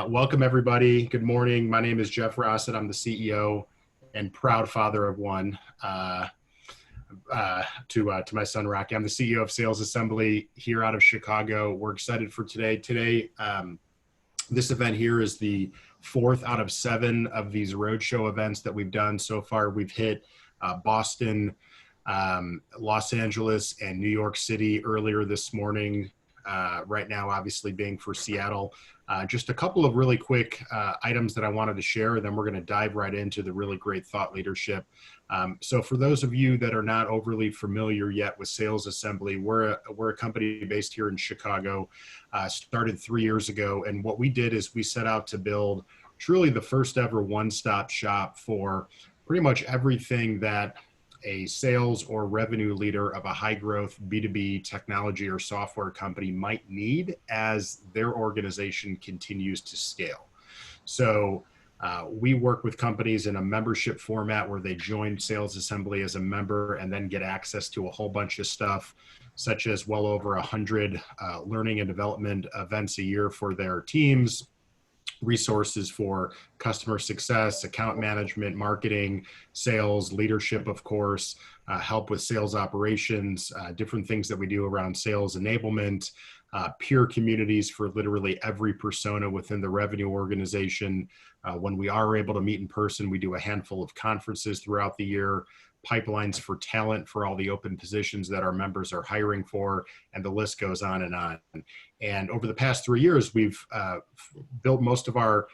Welcome, everybody. Good morning. My name is Jeff Rossett. I'm the CEO and proud father of one to my son, Rocky. I'm the CEO of Sales Assembly here out of Chicago. We're excited for today. This event here is the fourth out of 7 of these roadshow events that we've done so far. We've hit Boston, Los Angeles, and New York City earlier this morning. Right now, obviously being for Seattle. Just a couple of really quick items that I wanted to share, and then we're going to dive right into the really great thought leadership. So for those of you that are not overly familiar yet with Sales Assembly, we're a company based here in Chicago, started 3 years ago. And what we did is we set out to build truly the first ever one-stop shop for pretty much everything that a sales or revenue leader of a high growth B2B technology or software company might need as their organization continues to scale. So we work with companies in a membership format where they join Sales Assembly as a member and then get access to a whole bunch of stuff, such as well over 100 learning and development events a year for their teams, resources for customer success, account management, marketing, sales, leadership, of course, help with sales operations, different things that we do around sales enablement, peer communities for literally every persona within the revenue organization. When we are able to meet in person, we do a handful of conferences throughout the year, pipelines for talent for all the open positions that our members are hiring for, and the list goes on and on. And over the past 3 years, we've built most of our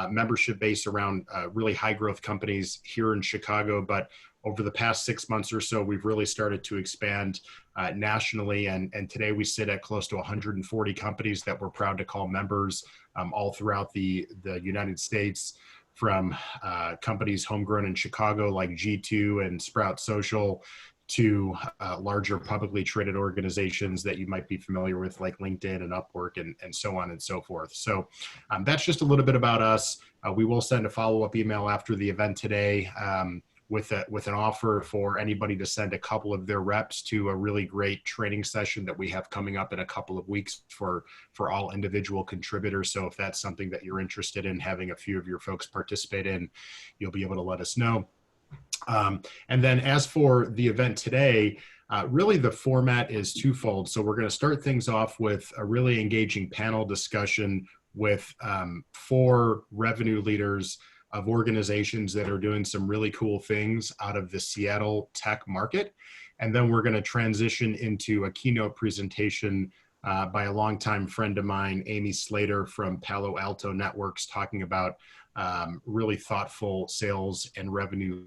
membership base around really high growth companies here in Chicago. But over the past 6 months or so, we've really started to expand nationally. And today we sit at close to 140 companies that we're proud to call members all throughout the United States, from companies homegrown in Chicago like G2 and Sprout Social to larger publicly traded organizations that you might be familiar with like LinkedIn and Upwork and so on and so forth. So that's just a little bit about us. We will send a follow-up email after the event today with an offer for anybody to send a couple of their reps to a really great training session that we have coming up in a couple of weeks for all individual contributors. So if that's something that you're interested in having a few of your folks participate in, you'll be able to let us know. And then as for the event today, really the format is twofold. So we're going to start things off with a really engaging panel discussion with 4 revenue leaders of organizations that are doing some really cool things out of the Seattle tech market. And then we're going to transition into a keynote presentation by a longtime friend of mine, Amy Slater from Palo Alto Networks, talking about really thoughtful sales and revenue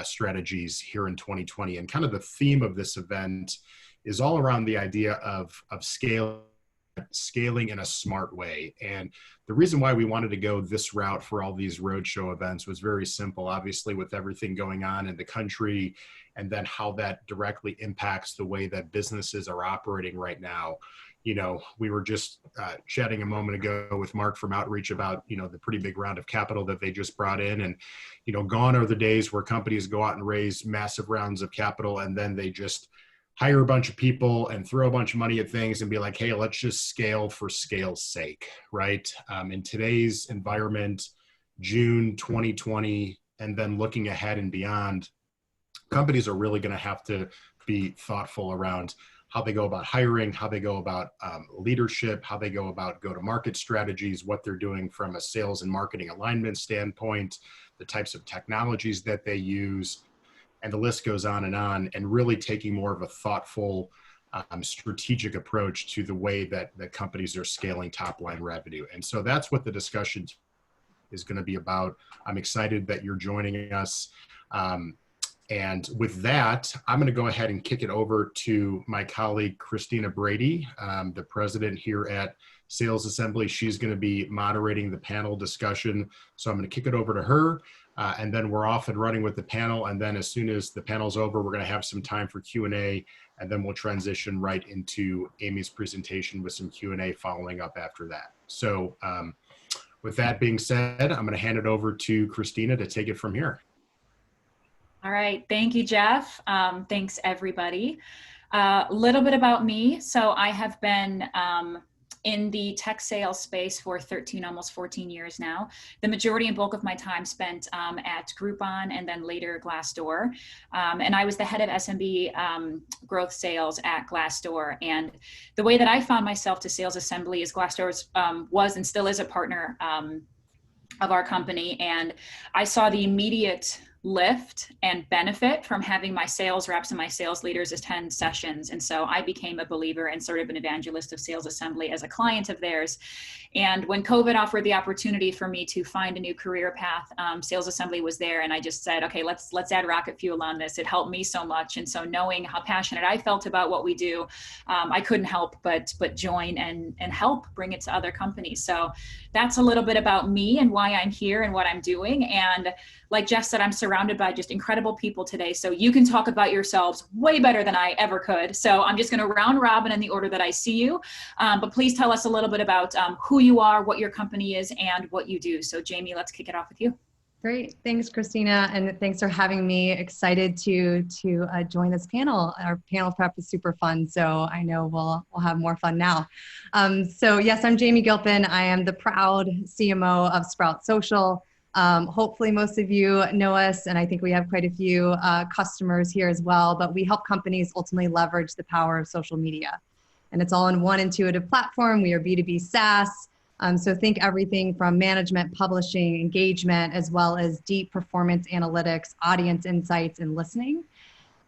strategies here in 2020. And kind of the theme of this event is all around the idea of scaling in a smart way. And the reason why we wanted to go this route for all these roadshow events was very simple, obviously, with everything going on in the country and then how that directly impacts the way that businesses are operating right now. You know, we were just chatting a moment ago with Mark from Outreach about, the pretty big round of capital that they just brought in. And, gone are the days where companies go out and raise massive rounds of capital and then they just hire a bunch of people and throw a bunch of money at things and be like, hey, let's just scale for scale's sake, right? In today's environment, June 2020, and then looking ahead and beyond, companies are really going to have to be thoughtful around how they go about hiring, how they go about leadership, how they go about go-to-market strategies, what they're doing from a sales and marketing alignment standpoint, the types of technologies that they use, and the list goes on, and really taking more of a thoughtful, strategic approach to the way that companies are scaling top-line revenue. And so that's what the discussion is going to be about. I'm excited that you're joining us. And with that, I'm going to go ahead and kick it over to my colleague, Christina Brady, the president here at Sales Assembly. She's going to be moderating the panel discussion. So I'm going to kick it over to her. And then we're off and running with the panel. And then as soon as the panel's over, we're going to have some time for Q&A. And then we'll transition right into Amy's presentation with some Q&A following up after that. So with that being said, I'm going to hand it over to Christina to take it from here. All right. Thank you, Jeff. Thanks, everybody. A little bit about me. So I have been in the tech sales space for 13, almost 14 years now. The majority and bulk of my time spent at Groupon and then later Glassdoor. And I was the head of SMB growth sales at Glassdoor. And the way that I found myself to Sales Assembly is Glassdoor was and still is a partner of our company. And I saw the immediate lift and benefit from having my sales reps and my sales leaders attend sessions. And so I became a believer and sort of an evangelist of Sales Assembly as a client of theirs. And when COVID offered the opportunity for me to find a new career path, Sales Assembly was there. And I just said, okay, let's add rocket fuel on this. It helped me so much. And so knowing how passionate I felt about what we do, I couldn't help but join and help bring it to other companies. So that's a little bit about me and why I'm here and what I'm doing. And like Jeff said, I'm surrounded by just incredible people today. So you can talk about yourselves way better than I ever could. So I'm just going to round robin in the order that I see you. But please tell us a little bit about who you are, what your company is, and what you do. So Jamie, let's kick it off with you. Great. Thanks, Christina. And thanks for having me. Excited to join this panel. Our panel prep is super fun. So I know we'll have more fun now. So yes, I'm Jamie Gilpin. I am the proud CMO of Sprout Social. Hopefully most of you know us, and I think we have quite a few customers here as well, but we help companies ultimately leverage the power of social media. And it's all in one intuitive platform. We are B2B SaaS. So think everything from management, publishing, engagement, as well as deep performance analytics, audience insights, and listening.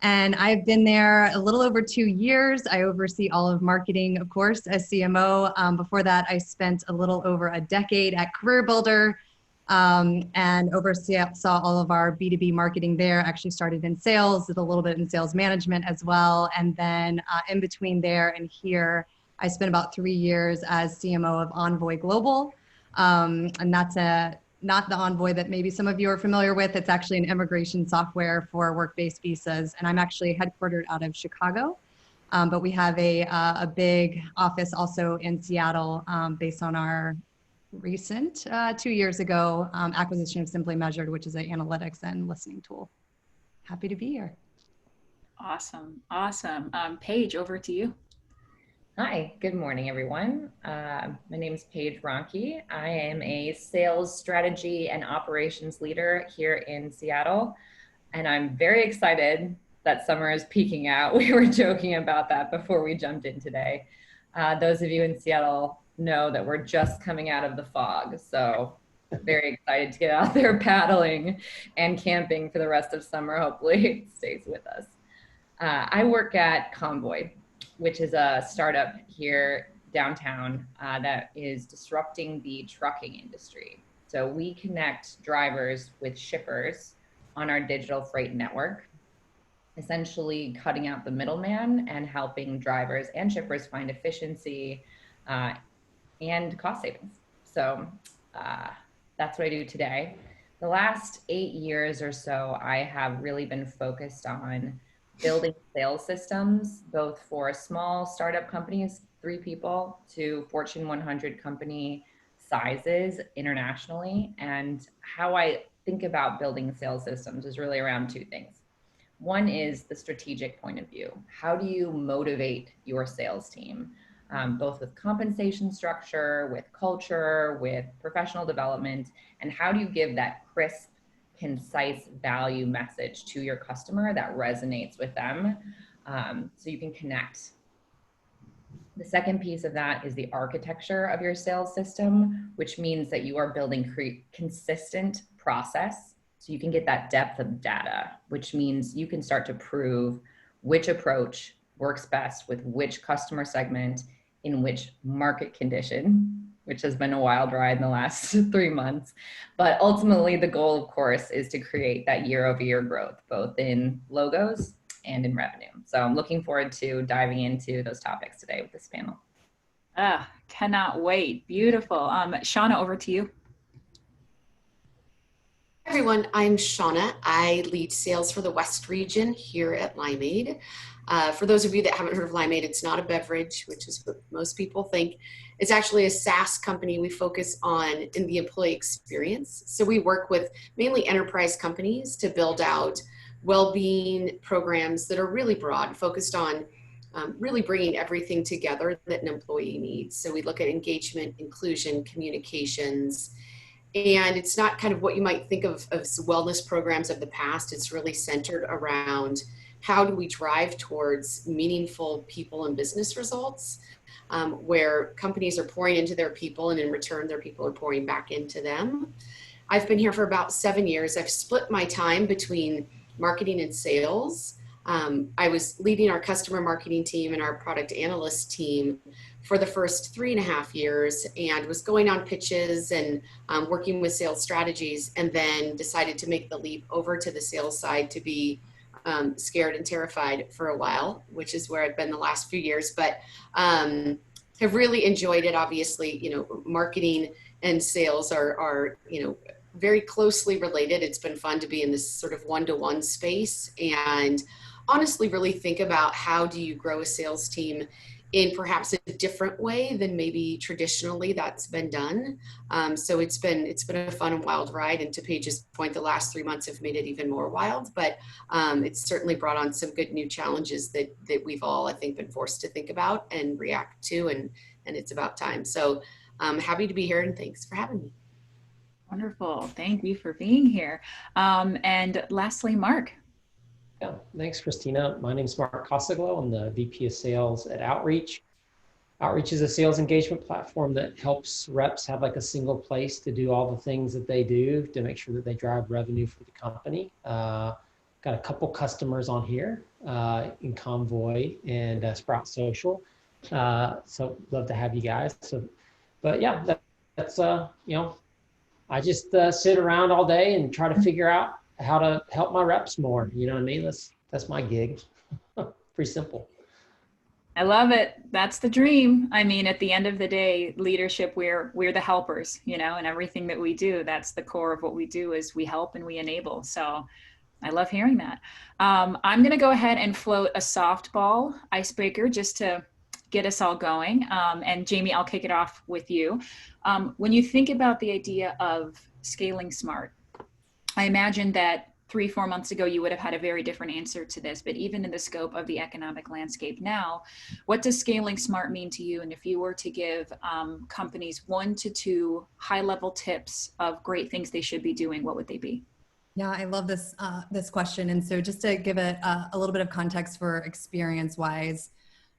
And I've been there a little over 2 years. I oversee all of marketing, of course, as CMO. Before that, I spent a little over a decade at Career Builder and saw all of our B2B marketing there. Actually started in sales, did a little bit in sales management as well. And then in between there and here, I spent about 3 years as CMO of Envoy Global. And that's not the Envoy that maybe some of you are familiar with. It's actually an immigration software for work-based visas. And I'm actually headquartered out of Chicago. But we have a big office also in Seattle based on our recent 2 years ago acquisition of Simply Measured, which is an analytics and listening tool. Happy to be here. Awesome. Paige, over to you. Hi, good morning, everyone. My name is Paige Ronke. I am a sales strategy and operations leader here in Seattle, and I'm very excited that summer is peaking out. We were joking about that before we jumped in today. Those of you in Seattle know that we're just coming out of the fog, so very excited to get out there paddling and camping for the rest of summer. Hopefully it stays with us. I work at Convoy, which is a startup here downtown that is disrupting the trucking industry. So we connect drivers with shippers on our digital freight network, essentially cutting out the middleman and helping drivers and shippers find efficiency and cost savings. So that's what I do today. The last 8 years or so, I have really been focused on building sales systems, both for small startup companies, 3 people, to Fortune 100 company sizes internationally. And how I think about building sales systems is really around 2 things. One is the strategic point of view. How do you motivate your sales team, both with compensation structure, with culture, with professional development, and how do you give that crisp, concise value message to your customer that resonates with them, so you can connect. The second piece of that is the architecture of your sales system, which means that you are building consistent process so you can get that depth of data, which means you can start to prove which approach works best with which customer segment in which market condition, which has been a wild ride in the last 3 months. But ultimately, the goal, of course, is to create that year-over-year growth, both in logos and in revenue. So I'm looking forward to diving into those topics today with this panel. Cannot wait. Beautiful. Shauna, over to you. Hi everyone, I'm Shauna. I lead sales for the West region here at Limeade. For those of you that haven't heard of Limeade, it's not a beverage, which is what most people think. It's actually a SaaS company we focus on in the employee experience. So we work with mainly enterprise companies to build out well-being programs that are really broad, focused on really bringing everything together that an employee needs. So we look at engagement, inclusion, communications, and it's not kind of what you might think of as wellness programs of the past. It's really centered around how do we drive towards meaningful people and business results, where companies are pouring into their people and in return their people are pouring back into them. I've been here for about 7 years. I've split my time between marketing and sales. I was leading our customer marketing team and our product analyst team for the first 3.5 years, and was going on pitches and working with sales strategies, and then decided to make the leap over to the sales side to be scared and terrified for a while, which is where I've been the last few years, but have really enjoyed it. Obviously, marketing and sales are very closely related. It's been fun to be in this sort of one-to-one space and honestly really think about how do you grow a sales team in perhaps a different way than maybe traditionally that's been done. So it's been a fun and wild ride. And to Paige's point, the last 3 months have made it even more wild, but it's certainly brought on some good new challenges that we've all, I think, been forced to think about and react to, and it's about time. So I'm happy to be here, and thanks for having me. Wonderful. Thank you for being here. And lastly, Mark. Yeah, thanks, Christina. My name is Mark Cosaglo. I'm the VP of Sales at Outreach. Outreach is a sales engagement platform that helps reps have like a single place to do all the things that they do to make sure that they drive revenue for the company. Got a couple customers on here in Convoy and Sprout Social. So love to have you guys. But yeah, that's I just sit around all day and try to figure out how to help my reps more. You know what I mean? That's my gig. Pretty simple. I love it. That's the dream. I mean, at the end of the day, leadership, we're the helpers, and everything that we do, that's the core of what we do is we help and we enable. So I love hearing that. I'm going to go ahead and float a softball icebreaker just to get us all going. And Jamie, I'll kick it off with you. When you think about the idea of scaling smart, I imagine that 3-4 months ago, you would have had a very different answer to this, but even in the scope of the economic landscape now, what does scaling smart mean to you? And if you were to give companies 1 to 2 high-level tips of great things they should be doing, what would they be? Yeah, I love this question. And so just to give it a little bit of context for experience-wise,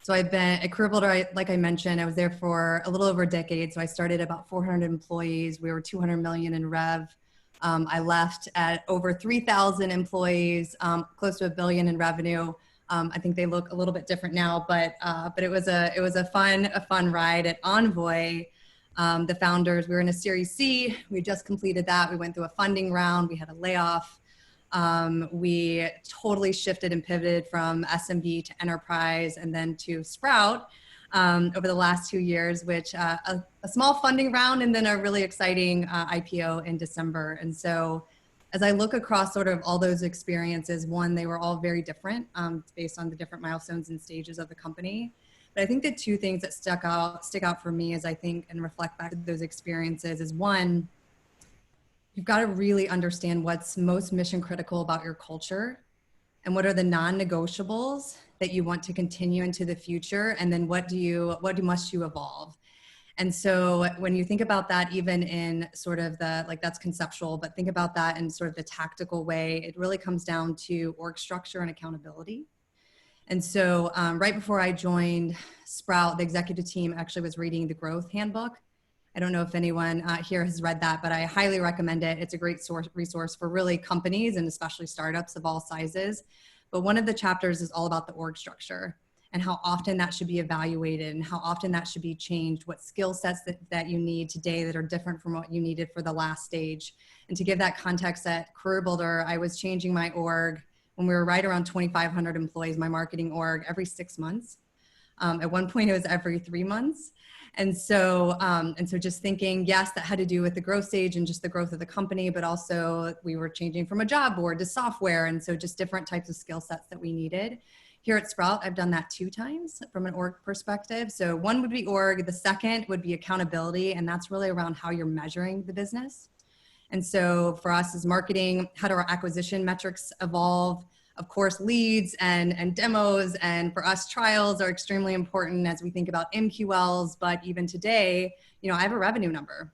so I've been at CareerBuilder, like I mentioned, I was there for a little over a decade. So I started about 400 employees. We were 200 million in rev. I left at over 3,000 employees, close to $1 billion in revenue. I think they look a little bit different now, but it was a fun ride at Envoy. The founders, we were in a Series C. We just completed that. We went through a funding round. We had a layoff. We totally shifted and pivoted from SMB to enterprise and then to Sprout over the last 2 years, which a small funding round and then a really exciting IPO in December. And so as I look across sort of all those experiences, one, they were all very different based on the different milestones and stages of the company. But I think the 2 things that stick out for me as I think and reflect back to those experiences is, one, you've got to really understand what's most mission critical about your culture and what are the non-negotiables that you want to continue into the future, and then what must you evolve. And so when you think about that, even in sort of that's conceptual, but think about that in sort of the tactical way, it really comes down to org structure and accountability. And so right before I joined Sprout, the executive team actually was reading the Growth Handbook. I don't know if anyone here has read that, but I highly recommend it. It's a great resource for really companies and especially startups of all sizes. But one of the chapters is all about the org structure and how often that should be evaluated and how often that should be changed, what skill sets that you need today that are different from what you needed for the last stage. And to give that context, at CareerBuilder, I was changing my org when we were right around 2,500 employees, my marketing org, every 6 months. At one point, it was every 3 months. And so just thinking, yes, that had to do with the growth stage and just the growth of the company, but also we were changing from a job board to software. And so just different types of skill sets that we needed. Here at Sprout, I've done that 2 times from an org perspective. So one would be org, the second would be accountability. And that's really around how you're measuring the business. And so for us as marketing, how do our acquisition metrics evolve? Of course, leads and demos, and for us, trials are extremely important as we think about MQLs. But even today, I have a revenue number.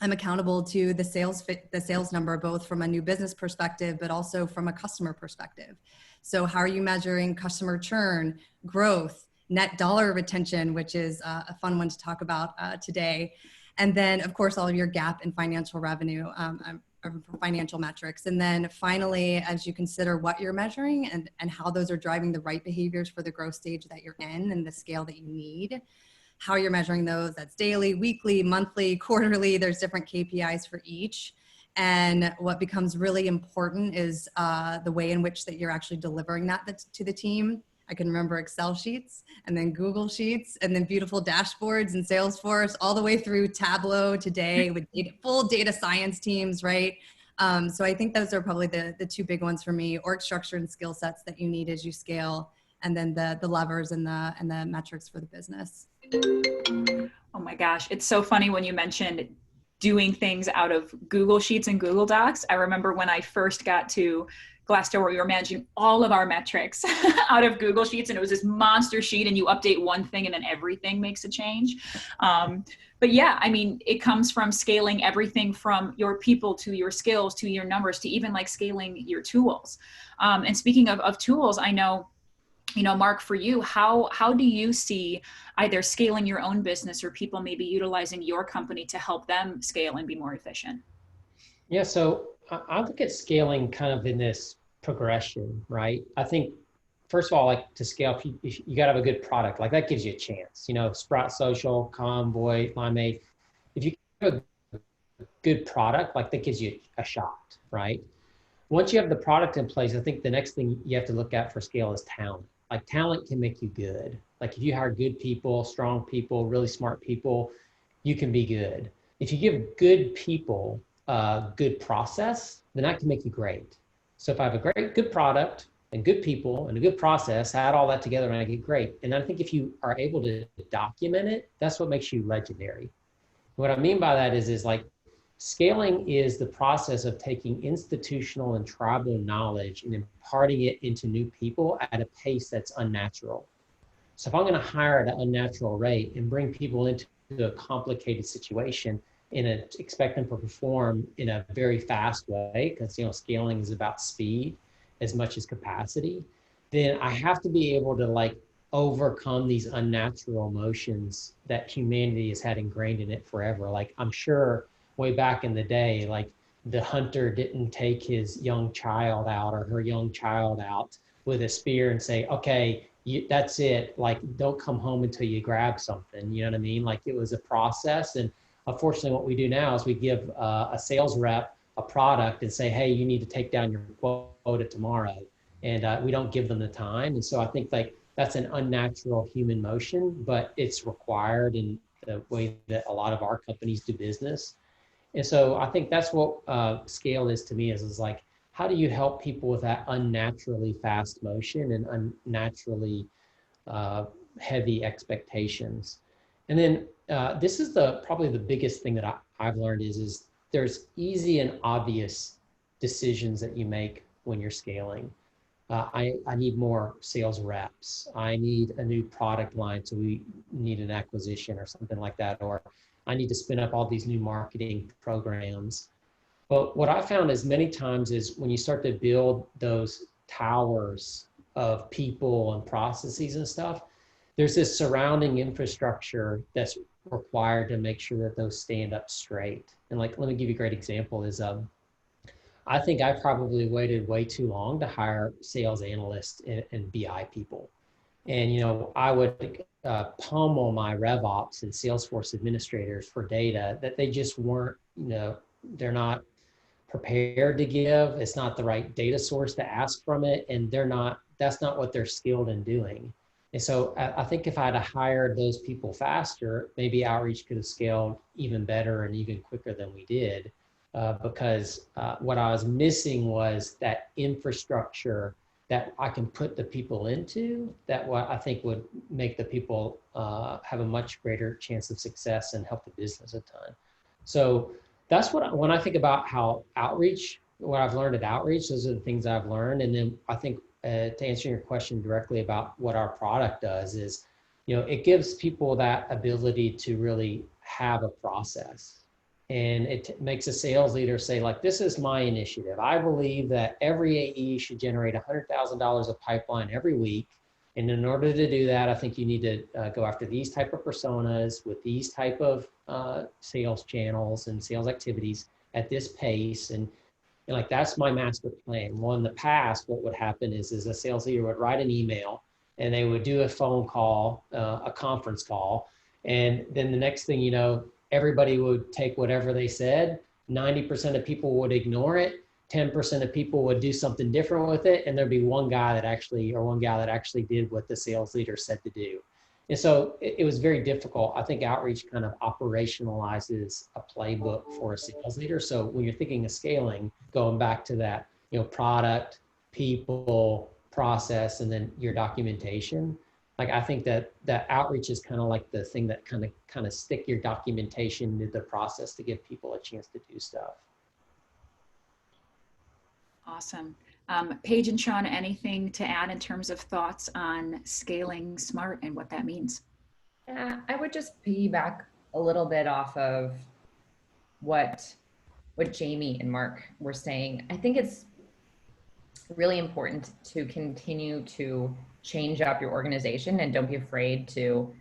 I'm accountable to the sales number, both from a new business perspective, but also from a customer perspective. So how are you measuring customer churn, growth, net dollar retention, which is a fun one to talk about today. And then, of course, all of your GAAP and financial revenue, financial metrics. And then finally, as you consider what you're measuring and how those are driving the right behaviors for the growth stage that you're in and the scale that you need, how you're measuring those, that's daily, weekly, monthly, quarterly, there's different KPIs for each. And what becomes really important is the way in which that you're actually delivering that to the team. I can remember Excel sheets and then Google Sheets and then beautiful dashboards and Salesforce, all the way through Tableau today with full data science teams, right? So I think those are probably the two big ones for me: org structure and skill sets that you need as you scale, and then the levers and the metrics for the business. Oh my gosh, it's so funny when you mentioned doing things out of Google Sheets and Google Docs. I remember when I first got to Glassdoor, we were managing all of our metrics out of Google Sheets, and it was this monster sheet, and you update one thing and then everything makes a change. But yeah, I mean, it comes from scaling everything from your people to your skills to your numbers to even like scaling your tools. And speaking of tools, I know, Mark, for you, how do you see either scaling your own business or people maybe utilizing your company to help them scale and be more efficient? Yeah, so I look at scaling kind of in this progression, right? I think, first of all, like to scale, you got to have a good product. Like that gives you a chance. Sprout Social, Convoy, Limeade. If you have a good product, like that gives you a shot, right? Once you have the product in place, I think the next thing you have to look at for scale is talent. Like talent can make you good. Like if you hire good people, strong people, really smart people, you can be good. If you give good people good process, then that can make you great. So if I have a good product and good people and a good process, add all that together and I get great. And I think if you are able to document it, that's what makes you legendary. What I mean by that is like scaling is the process of taking institutional and tribal knowledge and imparting it into new people at a pace that's unnatural. So if I'm going to hire at an unnatural rate and bring people into a complicated situation, expect them to perform in a very fast way, because scaling is about speed as much as capacity, then I have to be able to like overcome these unnatural emotions that humanity has had ingrained in it forever. Like I'm sure way back in the day, like the hunter didn't take his young child out or her young child out with a spear and say, okay, that's it. Like, don't come home until you grab something. You know what I mean? Like it was a process. And unfortunately, what we do now is we give a sales rep a product and say, hey, you need to take down your quota tomorrow. And we don't give them the time. And so I think like that's an unnatural human motion, but it's required in the way that a lot of our companies do business. And so I think that's what scale is to me, is like, how do you help people with that unnaturally fast motion and unnaturally heavy expectations? And then this is probably the biggest thing that I've learned is there's easy and obvious decisions that you make when you're scaling. I need more sales reps. I need a new product line, so we need an acquisition or something like that. Or I need to spin up all these new marketing programs. But what I found is many times is when you start to build those towers of people and processes and stuff, there's this surrounding infrastructure that's required to make sure that those stand up straight. And like, let me give you a great example is, I think I probably waited way too long to hire sales analysts and BI people. And, I would pummel my RevOps and Salesforce administrators for data that they just weren't, they're not prepared to give. It's not the right data source to ask from it. And that's not what they're skilled in doing. And so I think if I had hired those people faster, maybe outreach could have scaled even better and even quicker than we did. Because what I was missing was that infrastructure that I can put the people into, that what I think would make the people have a much greater chance of success and help the business a ton. So that's when I think about how outreach, what I've learned at outreach, those are the things I've learned. And then I think to answer your question directly about what our product does is, it gives people that ability to really have a process. And it makes a sales leader say, like, this is my initiative. I believe that every AE should generate $100,000 of pipeline every week. And in order to do that, I think you need to go after these type of personas with these type of sales channels and sales activities at this pace. And like, that's my master plan. Well, in the past, what would happen is a sales leader would write an email and they would do a phone call, a conference call. And then the next thing you know, everybody would take whatever they said. 90% of people would ignore it. 10% of people would do something different with it. And there'd be one guy that actually, or one gal that actually did what the sales leader said to do. And so it was very difficult. I think outreach kind of operationalizes a playbook for a sales leader. So when you're thinking of scaling, going back to that, product, people, process, and then your documentation, like, I think that outreach is kind of like the thing that kind of stick your documentation into the process to give people a chance to do stuff. Awesome. Paige and Sean, anything to add in terms of thoughts on scaling smart and what that means? I would just piggyback a little bit off of what Jamie and Mark were saying. I think it's really important to continue to change up your organization, and don't be afraid to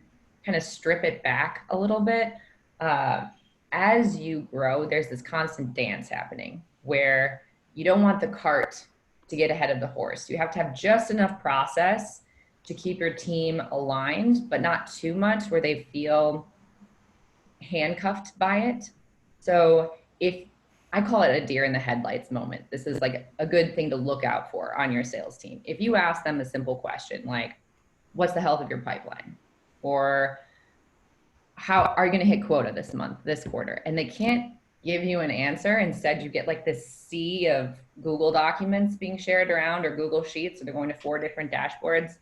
kind of strip it back a little bit. As you grow, there's this constant dance happening where you don't want the cart to get ahead of the horse. You have to have just enough process to keep your team aligned, but not too much where they feel handcuffed by it. So if I call it a deer in the headlights moment, this is like a good thing to look out for on your sales team. If you ask them a simple question like, what's the health of your pipeline? Or how are you going to hit quota this month, this quarter? And they can't give you an answer. Instead, you get like this sea of Google documents being shared around, or Google Sheets, or they're going to 4 different dashboards.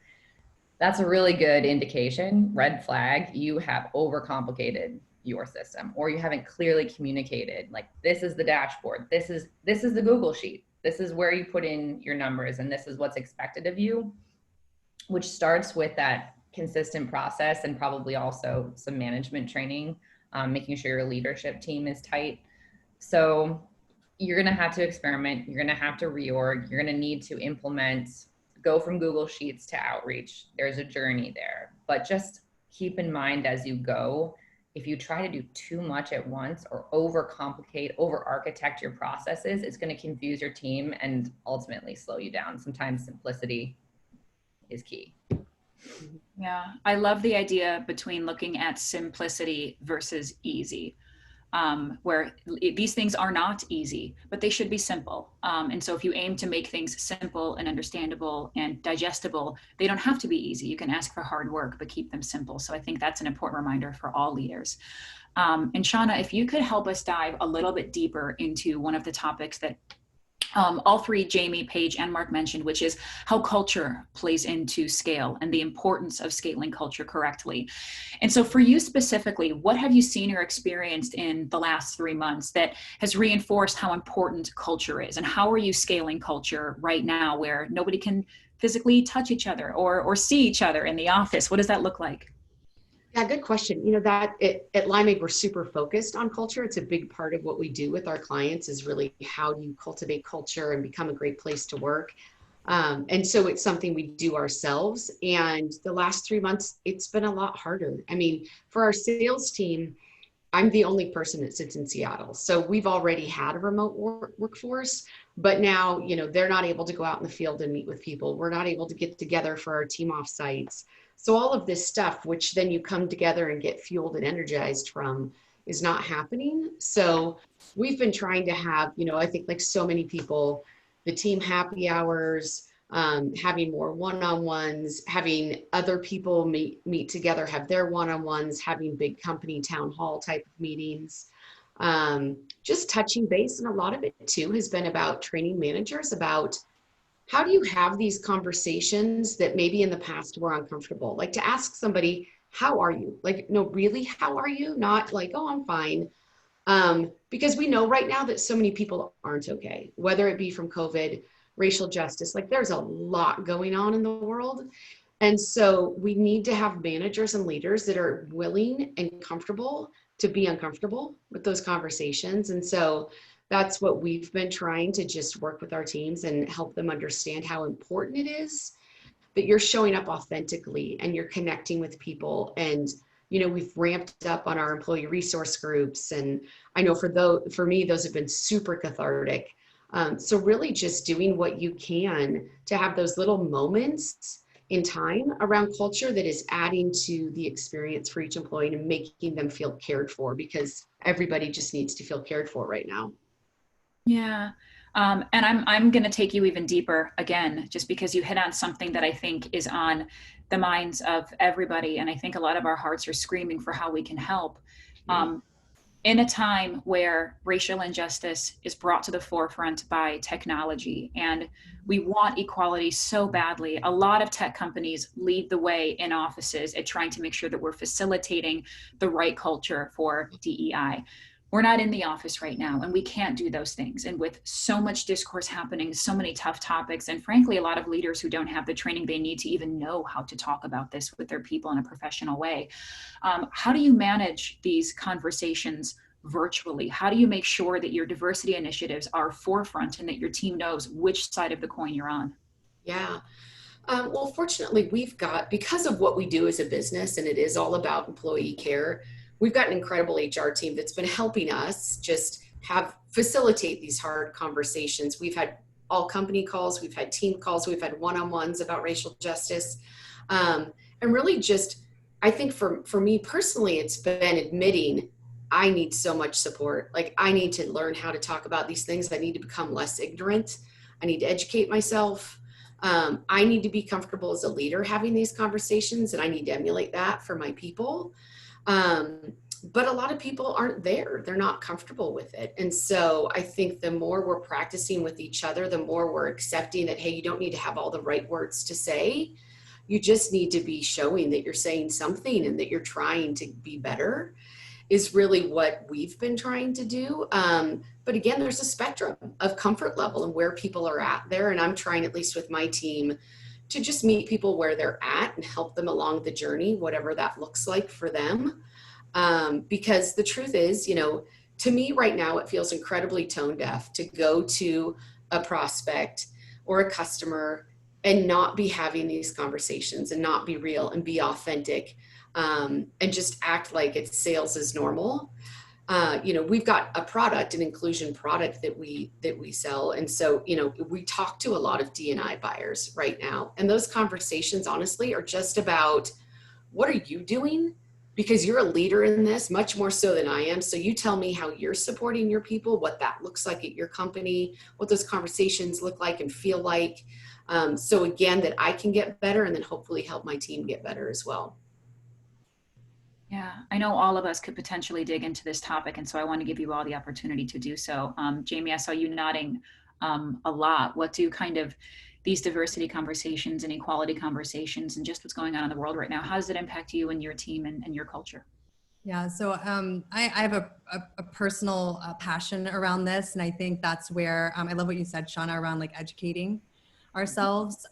That's a really good indication, red flag. You have overcomplicated your system, or you haven't clearly communicated, like, this is the dashboard, this is the Google Sheet, this is where you put in your numbers, and this is what's expected of you, which starts with that consistent process, and probably also some management training, making sure your leadership team is tight. So you're going to have to experiment. You're going to have to reorg. You're going to need to implement, go from Google Sheets to outreach. There's a journey there, but just keep in mind as you go, if you try to do too much at once or overcomplicate, over-architect your processes, it's going to confuse your team and ultimately slow you down. Sometimes simplicity is key. Yeah, I love the idea between looking at simplicity versus easy, where these things are not easy, but they should be simple. And so if you aim to make things simple and understandable and digestible, they don't have to be easy. You can ask for hard work, but keep them simple. So I think that's an important reminder for all leaders. And Shauna, if you could help us dive a little bit deeper into one of the topics that all 3, Jamie, Paige, and Mark mentioned, which is how culture plays into scale and the importance of scaling culture correctly. And so for you specifically, what have you seen or experienced in the last 3 months that has reinforced how important culture is? And how are you scaling culture right now where nobody can physically touch each other or see each other in the office? What does that look like? Yeah, good question. You know, that at Limeade, we're super focused on culture. It's a big part of what we do with our clients, is really how do you cultivate culture and become a great place to work. And so it's something we do ourselves. And the last 3 months, it's been a lot harder. I mean, for our sales team, I'm the only person that sits in Seattle. So we've already had a remote workforce, but now, you know, they're not able to go out in the field and meet with people. We're not able to get together for our team offsites. So all of this stuff, which then you come together and get fueled and energized from, is not happening. So we've been trying to have, you know, I think like so many people, the team happy hours, having more one-on-ones, having other people meet together, have their one-on-ones, having big company town hall type of meetings, just touching base. And a lot of it too has been about training managers about how do you have these conversations that maybe in the past were uncomfortable? Like to ask somebody, how are you? Like, no, really, how are you? Not like, oh, I'm fine. Because we know right now that so many people aren't okay, whether it be from COVID, racial justice. Like there's a lot going on in the world. And so we need to have managers and leaders that are willing and comfortable to be uncomfortable with those conversations. And so that's what we've been trying to just work with our teams and help them understand how important it is that you're showing up authentically and you're connecting with people. And we've ramped up on our employee resource groups, and I know for me those have been super cathartic. So really just doing what you can to have those little moments in time around culture that is adding to the experience for each employee and making them feel cared for, because everybody just needs to feel cared for right now. Yeah. And I'm going to take you even deeper again, just because you hit on something that I think is on the minds of everybody. And I think a lot of our hearts are screaming for how we can help. In a time where racial injustice is brought to the forefront by technology and we want equality so badly, a lot of tech companies lead the way in offices at trying to make sure that we're facilitating the right culture for DEI. We're not in the office right now, and we can't do those things. And with so much discourse happening, so many tough topics, and frankly, a lot of leaders who don't have the training they need to even know how to talk about this with their people in a professional way. How do you manage these conversations virtually? How do you make sure that your diversity initiatives are forefront and that your team knows which side of the coin you're on? Yeah. Well, fortunately, because of what we do as a business, and it is all about employee care, we've got an incredible HR team that's been helping us just facilitate these hard conversations. We've had all company calls, we've had team calls, we've had one-on-ones about racial justice. And really just, I think for me personally, it's been admitting I need so much support. Like I need to learn how to talk about these things. I need to become less ignorant. I need to educate myself. I need to be comfortable as a leader having these conversations, and I need to emulate that for my people. But a lot of people aren't there. They're not comfortable with it. And so I think the more we're practicing with each other, the more we're accepting that, hey, you don't need to have all the right words to say. You just need to be showing that you're saying something and that you're trying to be better, is really what we've been trying to do. But again, there's a spectrum of comfort level and where people are at there. And I'm trying, at least with my team, to just meet people where they're at and help them along the journey, whatever that looks like for them. Because the truth is, to me right now, it feels incredibly tone deaf to go to a prospect or a customer and not be having these conversations and not be real and be authentic, and just act like it's sales as normal. We've got a product, an inclusion product that we sell. And so, we talk to a lot of D&I buyers right now. And those conversations, honestly, are just about, what are you doing? Because you're a leader in this, much more so than I am. So you tell me how you're supporting your people, what that looks like at your company, what those conversations look like and feel like. So again, that I can get better and then hopefully help my team get better as well. Yeah, I know all of us could potentially dig into this topic, and so I want to give you all the opportunity to do so. Jamie, I saw you nodding a lot. What do kind of these diversity conversations and equality conversations and just what's going on in the world right now, how does it impact you and your team and your culture? Yeah, so I have a personal passion around this, and I think that's where I love what you said, Shauna, around like educating ourselves.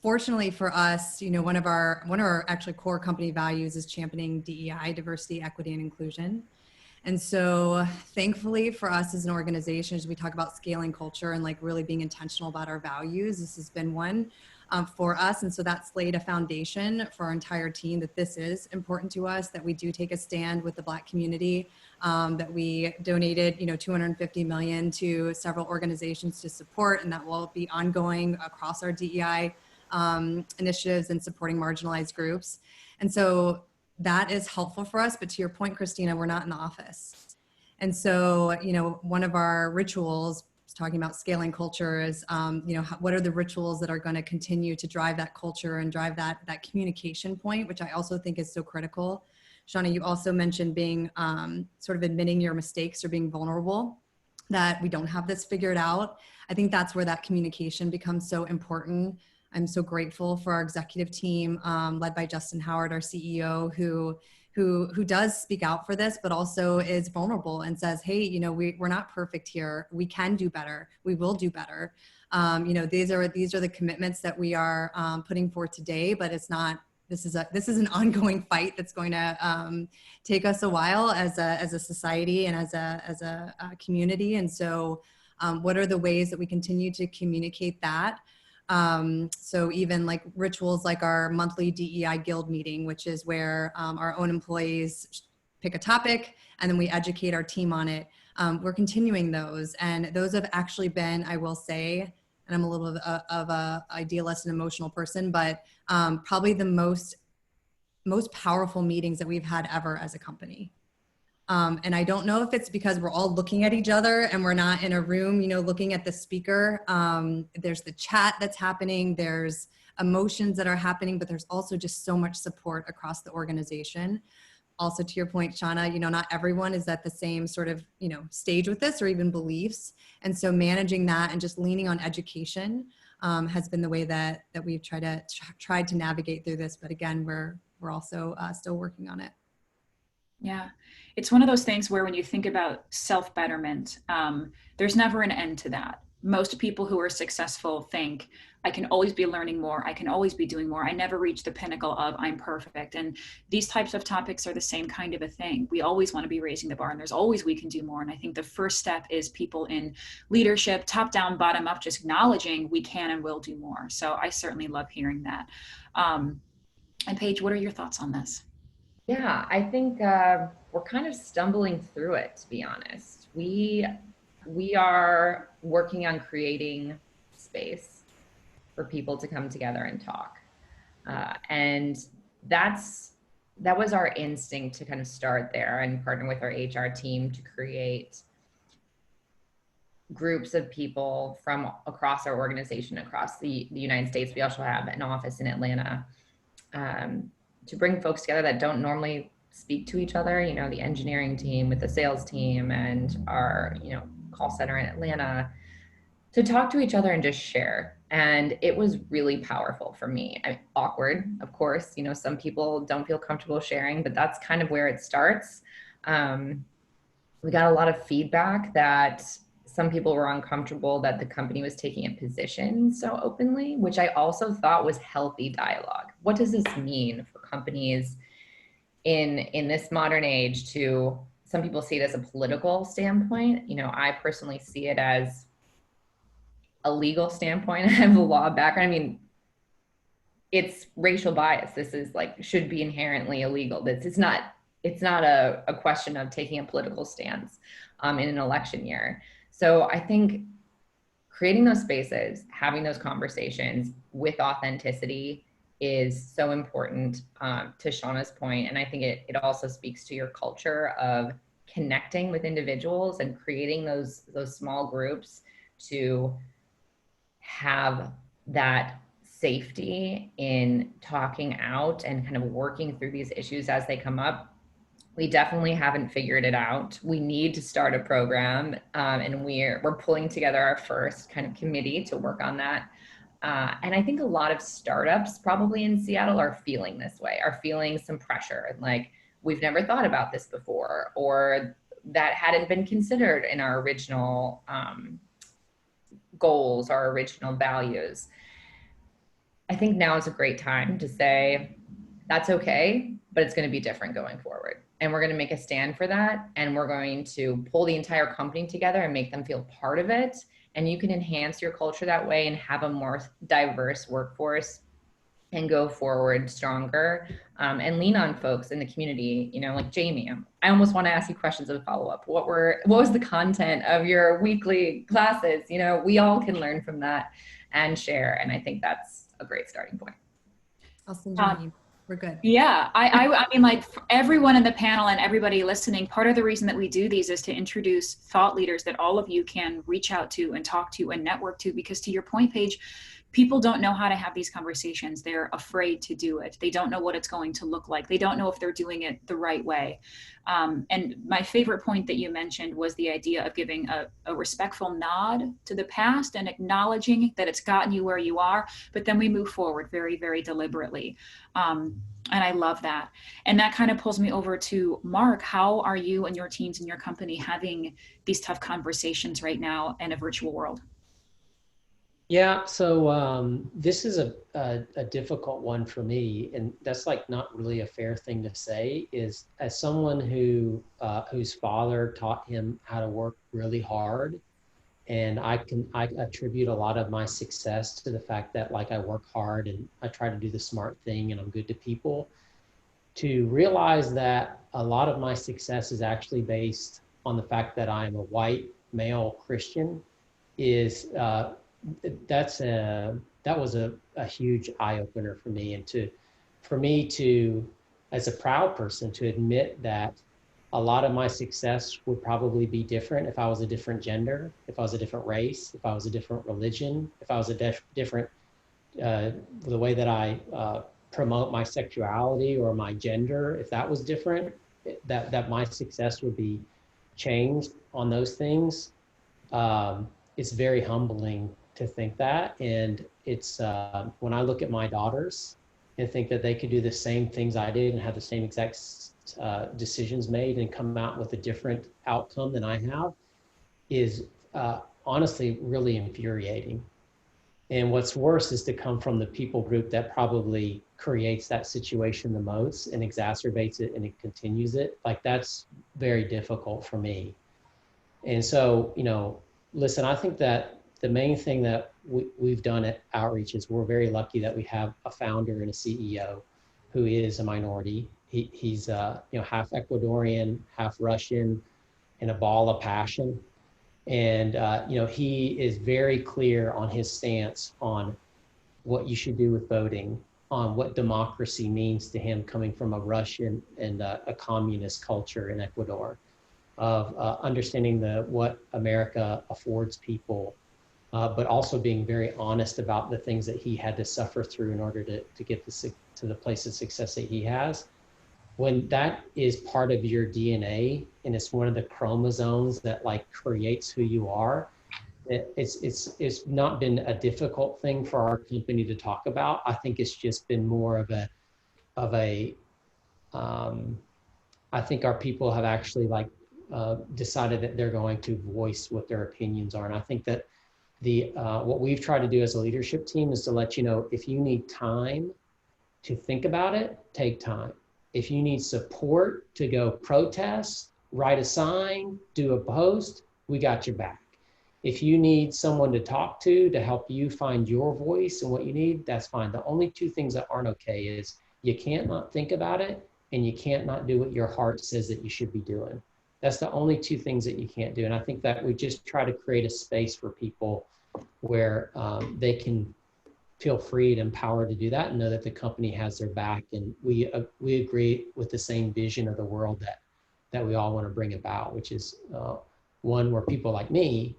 Fortunately for us, one of our actually core company values is championing DEI, diversity, equity, and inclusion. And so thankfully for us as an organization, as we talk about scaling culture and like really being intentional about our values, this has been one for us. And so that's laid a foundation for our entire team that this is important to us, that we do take a stand with the Black community, that we donated, $250 million to several organizations to support, and that will be ongoing across our DEI initiatives and supporting marginalized groups. And so that is helpful for us. But to your point, Christina, we're not in the office. And so, one of our rituals, talking about scaling culture, is, what are the rituals that are going to continue to drive that culture and drive that communication point, which I also think is so critical. Shauna, you also mentioned being sort of admitting your mistakes or being vulnerable, that we don't have this figured out. I think that's where that communication becomes so important. I'm so grateful for our executive team, led by Justin Howard, our CEO, who who does speak out for this, but also is vulnerable and says, hey, you know, we're not perfect here. We can do better. We will do better. You know, these are the commitments that we are putting forth today, but it's not, this is an ongoing fight that's going to take us a while as a society and as a community. And so what are the ways that we continue to communicate that? So even like rituals like our monthly DEI Guild meeting, which is where our own employees pick a topic and then we educate our team on it. We're continuing those, and those have actually been, I will say, and I'm a little of a idealist and emotional person, but probably the most powerful meetings that we've had ever as a company. And I don't know if it's because we're all looking at each other and we're not in a room, you know, looking at the speaker. There's the chat that's happening, there's emotions that are happening, but there's also just so much support across the organization. Also, to your point, Shauna, you know, not everyone is at the same sort of, you know, stage with this or even beliefs. And so managing that and just leaning on education has been the way that we've tried to navigate through this. But again, we're also still working on it. Yeah, it's one of those things where when you think about self-betterment, there's never an end to that. Most people who are successful think, I can always be learning more. I can always be doing more. I never reach the pinnacle of I'm perfect. And these types of topics are the same kind of a thing. We always want to be raising the bar, and there's always we can do more. And I think the first step is people in leadership, top down, bottom up, just acknowledging we can and will do more. So I certainly love hearing that. And Paige, what are your thoughts on this? Yeah, I think we're kind of stumbling through it, to be honest. We are working on creating space for people to come together and talk. And that was our instinct to kind of start there and partner with our HR team to create groups of people from across our organization, across the United States. We also have an office in Atlanta, to bring folks together that don't normally speak to each other, you know, the engineering team with the sales team and our, you know, call center in Atlanta, to talk to each other and just share. And it was really powerful for me. Awkward, of course, you know, some people don't feel comfortable sharing, but that's kind of where it starts. We got a lot of feedback that some people were uncomfortable that the company was taking a position so openly, which I also thought was healthy dialogue. What does this mean for companies in this modern age? To some people see it as a political standpoint. You know, I personally see it as a legal standpoint. I have a law background. I mean, it's racial bias. This is like, should be inherently illegal. It's not a question of taking a political stance in an election year. So I think creating those spaces, having those conversations with authenticity is so important, to Shauna's point. And I think it also speaks to your culture of connecting with individuals and creating those small groups to have that safety in talking out and kind of working through these issues as they come up. We definitely haven't figured it out. We need to start a program, and we're pulling together our first kind of committee to work on that. And I think a lot of startups probably in Seattle are feeling this way, are feeling some pressure, like we've never thought about this before, or that hadn't been considered in our original goals, our original values. I think now is a great time to say, that's okay, but it's going to be different going forward. And we're going to make a stand for that. And we're going to pull the entire company together and make them feel part of it. And you can enhance your culture that way and have a more diverse workforce and go forward stronger, and lean on folks in the community, you know, like Jamie. I almost want to ask you questions of follow-up. What was the content of your weekly classes? You know, we all can learn from that and share. And I think that's a great starting point. Awesome, Jamie. We're good. Yeah, I mean, like everyone in the panel and everybody listening, part of the reason that we do these is to introduce thought leaders that all of you can reach out to and talk to and network to, because to your point, Paige, people don't know how to have these conversations. They're afraid to do it. They don't know what it's going to look like. They don't know if they're doing it the right way. And my favorite point that you mentioned was the idea of giving a respectful nod to the past and acknowledging that it's gotten you where you are, but then we move forward very, very deliberately. And I love that. And that kind of pulls me over to Mark. How are you and your teams and your company having these tough conversations right now in a virtual world? Yeah, so this is a difficult one for me, and that's like not really a fair thing to say. Is as someone whose father taught him how to work really hard, and I attribute a lot of my success to the fact that like I work hard and I try to do the smart thing and I'm good to people. To realize that a lot of my success is actually based on the fact that I'm a white male Christian is that was a huge eye opener for me, and for me to, as a proud person, to admit that a lot of my success would probably be different if I was a different gender, if I was a different race, if I was a different religion, if I was a different the way that I promote my sexuality or my gender, if that was different, that my success would be changed on those things. It's very humbling to think that. And it's when I look at my daughters and think that they could do the same things I did and have the same exact decisions made and come out with a different outcome than I have is honestly really infuriating. And what's worse is to come from the people group that probably creates that situation the most and exacerbates it and it continues it. Like that's very difficult for me. And so, listen, I think that the main thing that we've done at Outreach is we're very lucky that we have a founder and a CEO who is a minority. He's half Ecuadorian, half Russian, and a ball of passion. And he is very clear on his stance on what you should do with voting, on what democracy means to him coming from a Russian and a communist culture in Ecuador, of understanding what America affords people, but also being very honest about the things that he had to suffer through in order to get to the place of success that he has. When that is part of your DNA and it's one of the chromosomes that like creates who you are, it's not been a difficult thing for our company to talk about. I think it's just been more of a I think our people have actually decided that they're going to voice what their opinions are. And I think that what we've tried to do as a leadership team is to let you know, if you need time to think about it, take time. If you need support to go protest, write a sign, do a post, we got your back. If you need someone to talk to help you find your voice and what you need, that's fine. The only two things that aren't okay is you can't not think about it and you can't not do what your heart says that you should be doing. That's the only two things that you can't do. And I think that we just try to create a space for people where they can feel free and empowered to do that and know that the company has their back. And we agree with the same vision of the world that we all want to bring about, which is one where people like me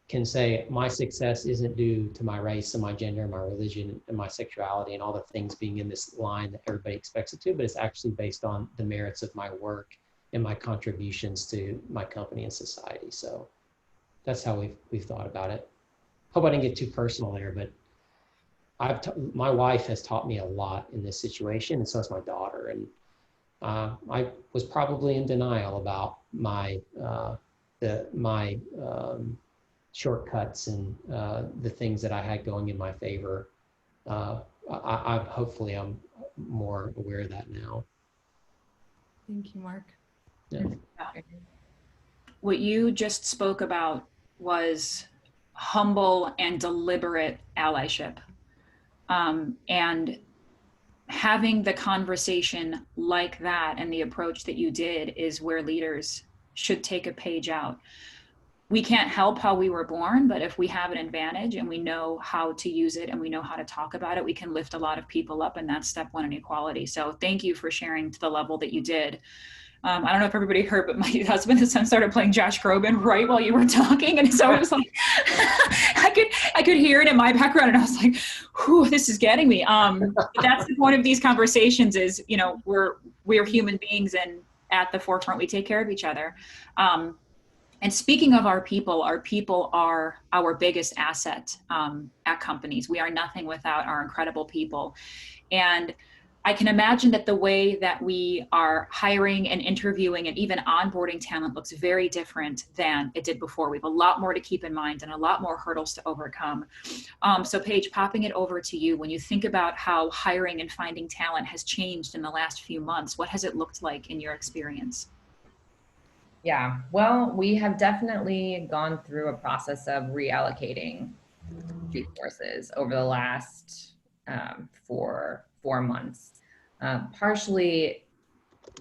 can say my success isn't due to my race and my gender and my religion and my sexuality and all the things being in this line that everybody expects it to, but it's actually based on the merits of my work and my contributions to my company and society. So that's how we've thought about it. Hope I didn't get too personal there, but my wife has taught me a lot in this situation, and so has my daughter. And I was probably in denial about my shortcuts and the things that I had going in my favor. Hopefully I'm more aware of that now. Thank you, Mark. Yeah. What you just spoke about was humble and deliberate allyship. And having the conversation like that and the approach that you did is where leaders should take a page out. We can't help how we were born, but if we have an advantage and we know how to use it and we know how to talk about it, we can lift a lot of people up, and that's step one in equality. So thank you for sharing to the level that you did. I don't know if everybody heard, but my husband and son started playing Josh Groban right while you were talking. And so I was like, I I could hear it in my background, and I was like, whew, this is getting me. But that's the point of these conversations is, you know, we're human beings, and at the forefront, we take care of each other. And speaking of our people are our biggest asset at companies. We are nothing without our incredible people. And I can imagine that the way that we are hiring and interviewing and even onboarding talent looks very different than it did before. We have a lot more to keep in mind and a lot more hurdles to overcome. So Paige, popping it over to you, when you think about how hiring and finding talent has changed in the last few months, what has it looked like in your experience? Yeah, well, we have definitely gone through a process of reallocating resources over the last 4 months, partially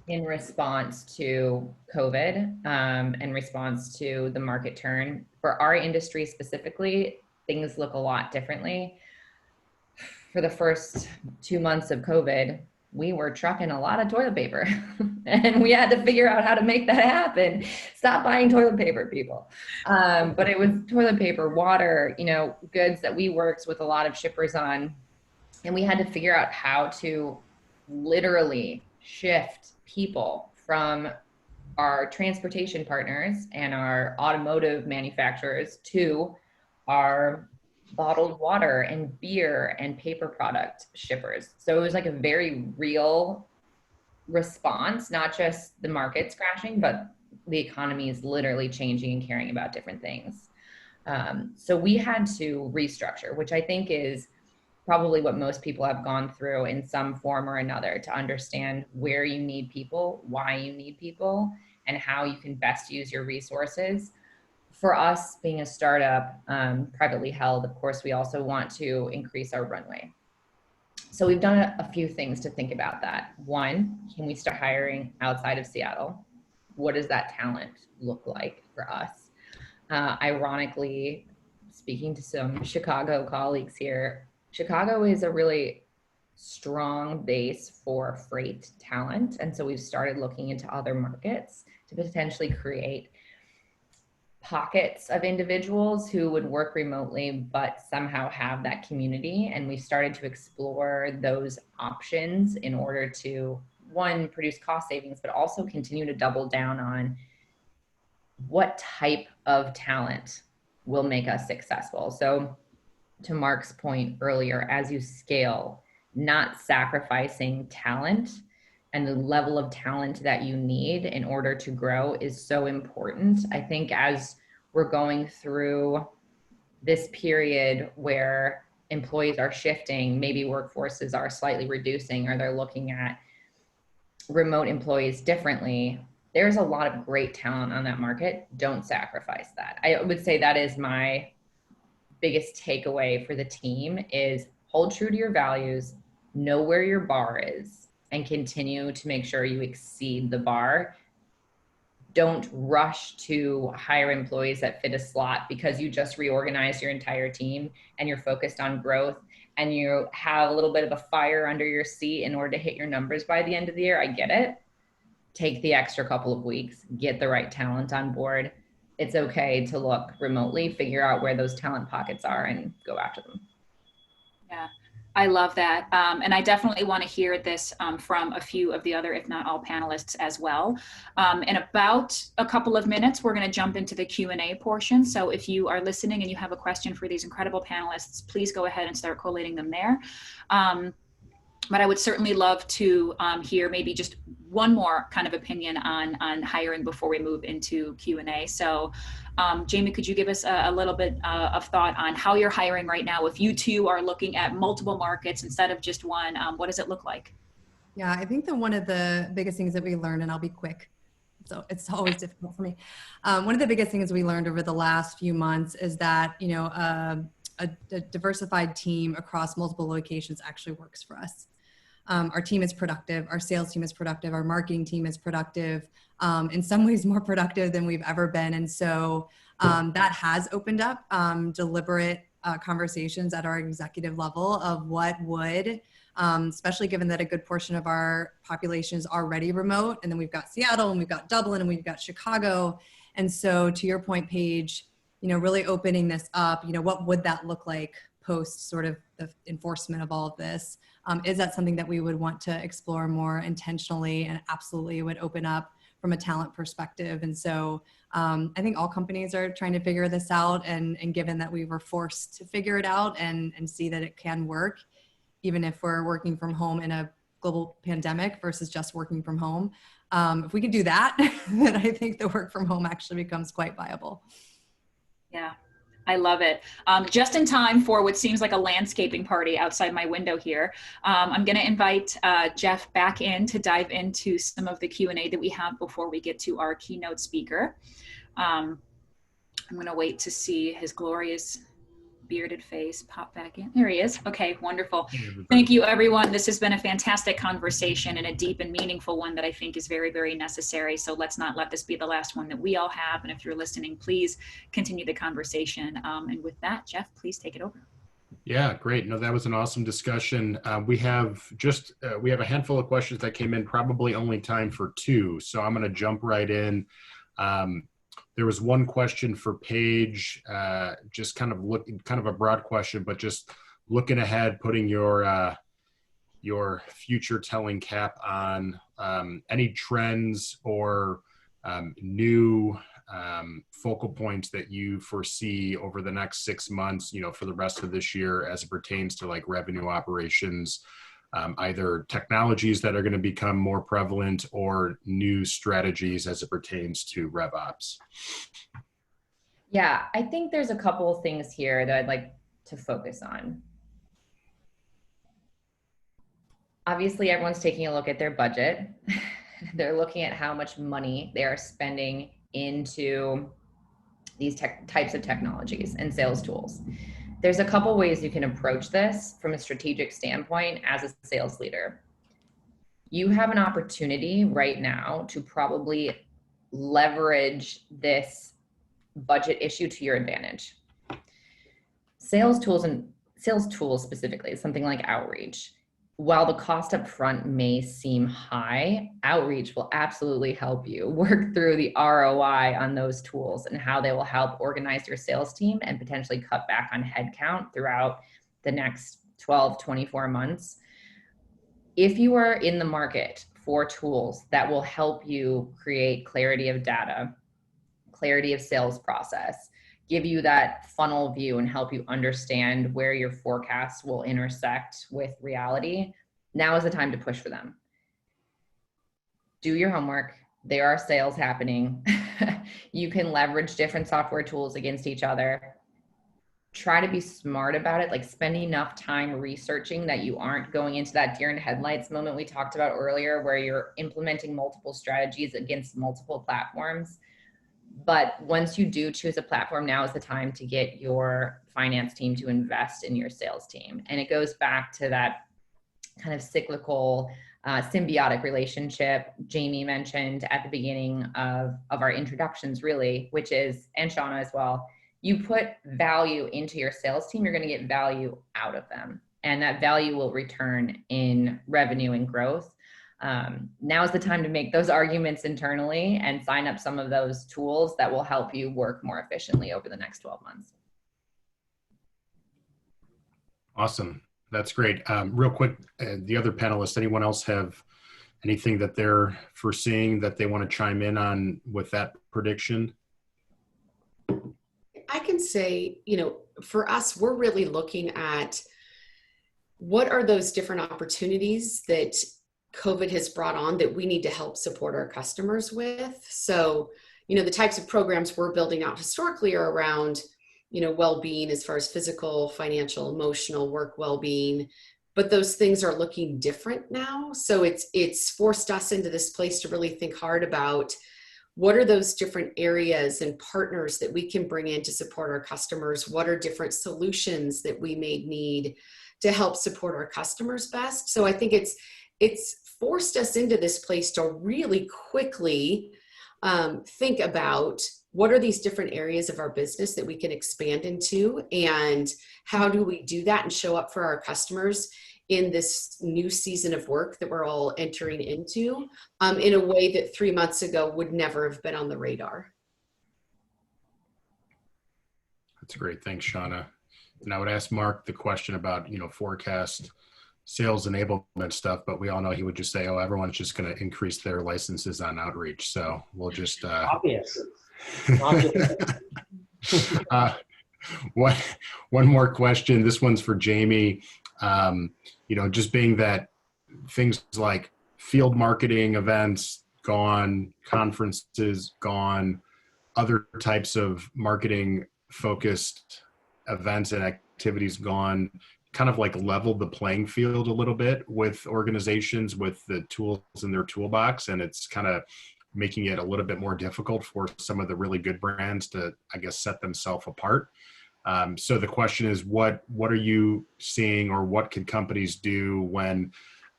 in response to COVID, in response to the market turn. For our industry specifically, things look a lot differently. For the first 2 months of COVID, we were trucking a lot of toilet paper and we had to figure out how to make that happen. Stop buying toilet paper, people. But it was toilet paper, water, you know, goods that we worked with a lot of shippers on. And we had to figure out how to literally shift people from our transportation partners and our automotive manufacturers to our bottled water and beer and paper product shippers. So it was like a very real response, not just the market's crashing, but the economy is literally changing and caring about different things. So we had to restructure, which I think is probably what most people have gone through in some form or another, to understand where you need people, why you need people, and how you can best use your resources. For us, being a startup, privately held, of course, we also want to increase our runway. So we've done a few things to think about that. One, can we start hiring outside of Seattle? What does that talent look like for us? Ironically, speaking to some Chicago colleagues here, Chicago is a really strong base for freight talent. And so we've started looking into other markets to potentially create pockets of individuals who would work remotely, but somehow have that community. And we started to explore those options in order to, one, produce cost savings, but also continue to double down on what type of talent will make us successful. So to Mark's point earlier, as you scale, not sacrificing talent and the level of talent that you need in order to grow is so important. I think as we're going through this period where employees are shifting, maybe workforces are slightly reducing, or they're looking at remote employees differently, there's a lot of great talent on that market. Don't sacrifice that. I would say that is my biggest takeaway for the team, is hold true to your values, know where your bar is, and continue to make sure you exceed the bar. Don't rush to hire employees that fit a slot because you just reorganized your entire team and you're focused on growth and you have a little bit of a fire under your seat in order to hit your numbers by the end of the year. I get it. Take the extra couple of weeks, get the right talent on board. It's okay to look remotely, figure out where those talent pockets are and go after them. Yeah, I love that. And I definitely want to hear this from a few of the other, if not all, panelists as well. In about a couple of minutes, we're going to jump into the Q&A portion. So if you are listening and you have a question for these incredible panelists, please go ahead and start collating them there. But I would certainly love to hear maybe just one more kind of opinion on hiring before we move into Q&A. So Jamie, could you give us a little bit of thought on how you're hiring right now? If you two are looking at multiple markets instead of just one, what does it look like? Yeah, I think that one of the biggest things that we learned, and I'll be quick, so it's always difficult for me. One of the biggest things we learned over the last few months is that, you know, a diversified team across multiple locations actually works for us. Our team is productive, our sales team is productive, our marketing team is productive, in some ways more productive than we've ever been. And so that has opened up deliberate conversations at our executive level of what would, especially given that a good portion of our population is already remote. And then we've got Seattle and we've got Dublin and we've got Chicago. And so to your point, Paige, really opening this up, what would that look like post sort of the enforcement of all of this? Is that something that we would want to explore more intentionally, and absolutely would open up from a talent perspective? And so I think all companies are trying to figure this out, and given that we were forced to figure it out and see that it can work, even if we're working from home in a global pandemic versus just working from home. If we can do that, then I think the work from home actually becomes quite viable. Yeah, I love it. Just in time for what seems like a landscaping party outside my window here. I'm going to invite Jeff back in to dive into some of the Q&A that we have before we get to our keynote speaker. I'm going to wait to see his glorious bearded face pop back in. There he is. Okay, wonderful. Thank you, everyone. This has been a fantastic conversation, and a deep and meaningful one that I think is very, very necessary. So let's not let this be the last one that we all have. And if you're listening, please continue the conversation. And with that, Jeff, please take it over. Yeah, great. No, that was an awesome discussion. We have a handful of questions that came in, probably only time for 2. So I'm going to jump right in. There was one question for Paige, just kind of a broad question, but just looking ahead, putting your future telling cap on, any trends or new focal points that you foresee over the next 6 months, for the rest of this year as it pertains to like revenue operations, either technologies that are going to become more prevalent or new strategies as it pertains to RevOps. Yeah, I think there's a couple of things here that I'd like to focus on. Obviously, everyone's taking a look at their budget. They're looking at how much money they are spending into these types of technologies and sales tools. There's a couple ways you can approach this from a strategic standpoint as a sales leader. You have an opportunity right now to probably leverage this budget issue to your advantage. Sales tools specifically, something like outreach. While the cost up front may seem high, outreach will absolutely help you work through the ROI on those tools and how they will help organize your sales team and potentially cut back on headcount throughout the next 12, 24 months. If you are in the market for tools that will help you create clarity of data, clarity of sales process, give you that funnel view and help you understand where your forecasts will intersect with reality, now is the time to push for them. Do your homework. There are sales happening. You can leverage different software tools against each other. Try to be smart about it, like spend enough time researching that you aren't going into that deer in headlights moment we talked about earlier, where you're implementing multiple strategies against multiple platforms. But once you do choose a platform, now is the time to get your finance team to invest in your sales team. And it goes back to that kind of cyclical, symbiotic relationship Jamie mentioned at the beginning of our introductions, really, which is, and Shauna as well, you put value into your sales team, you're going to get value out of them. And that value will return in revenue and growth. Now is the time to make those arguments internally and sign up some of those tools that will help you work more efficiently over the next 12 months. Awesome. That's great. Real quick, the other panelists, anyone else have anything that they're foreseeing that they want to chime in on with that prediction? I can say, for us, we're really looking at what are those different opportunities that COVID has brought on that we need to help support our customers with. So, the types of programs we're building out historically are around, well-being as far as physical, financial, emotional, work well-being, but those things are looking different now. So it's forced us into this place to really think hard about what are those different areas and partners that we can bring in to support our customers? What are different solutions that we may need to help support our customers best? So I think it's forced us into this place to really quickly think about what are these different areas of our business that we can expand into, and how do we do that and show up for our customers in this new season of work that we're all entering into in a way that 3 months ago would never have been on the radar. That's great. Thanks, Shauna. And I would ask Mark the question about, forecast sales enablement stuff, but we all know he would just say, oh, everyone's just going to increase their licenses on outreach. So we'll just, Obvious. Obvious. One more question. This one's for Jamie. Just being that things like field marketing events gone, conferences gone, other types of marketing focused events and activities gone, kind of like leveled the playing field a little bit with organizations with the tools in their toolbox. And it's kind of making it a little bit more difficult for some of the really good brands to, I guess, set themselves apart. So the question is, what are you seeing, or what can companies do when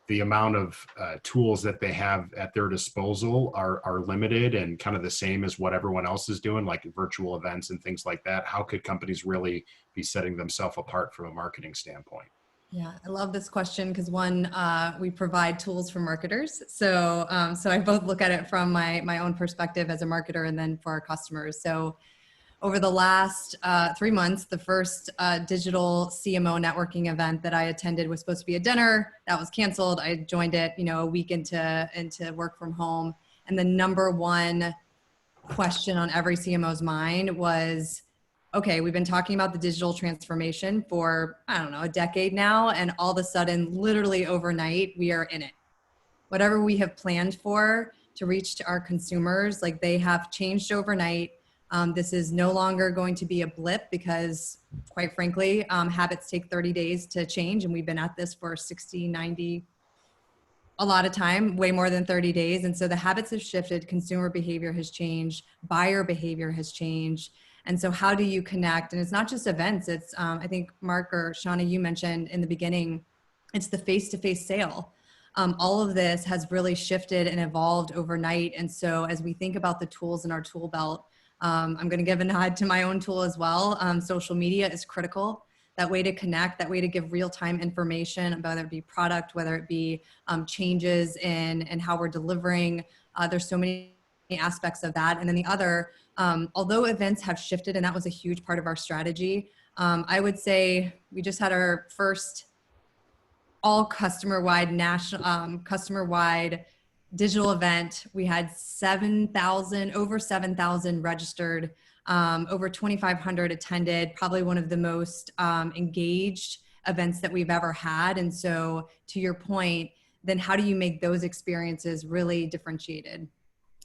the amount of tools that they have at their disposal are limited and kind of the same as what everyone else is doing, like virtual events and things like that? How could companies really be setting themselves apart from a marketing standpoint? Yeah, I love this question because one, we provide tools for marketers. So I both look at it from my own perspective as a marketer and then for our customers. So over the last 3 months, the first digital CMO networking event that I attended was supposed to be a dinner. That was canceled. I joined it, a week into work from home. And the number one question on every CMO's mind was, okay, we've been talking about the digital transformation for, I don't know, a decade now. And all of a sudden, literally overnight, we are in it. Whatever we have planned for to reach to our consumers, like they have changed overnight. This is no longer going to be a blip because, quite frankly, habits take 30 days to change. And we've been at this for 60, 90, a lot of time, way more than 30 days. And so the habits have shifted, consumer behavior has changed, buyer behavior has changed. And so how do you connect? And it's not just events. It's, I think Mark or Shauna, you mentioned in the beginning, it's the face-to-face sale. All of this has really shifted and evolved overnight. And so as we think about the tools in our tool belt, I'm going to give a nod to my own tool as well. Social media is critical. That way to connect, that way to give real-time information, whether it be product, whether it be changes in how we're delivering. There's so many aspects of that. And then the other, although events have shifted, and that was a huge part of our strategy, I would say we just had our first all customer-wide national, customer-wide digital event. We had over 7,000 registered, over 2,500 attended, probably one of the most engaged events that we've ever had. And so to your point, then how do you make those experiences really differentiated?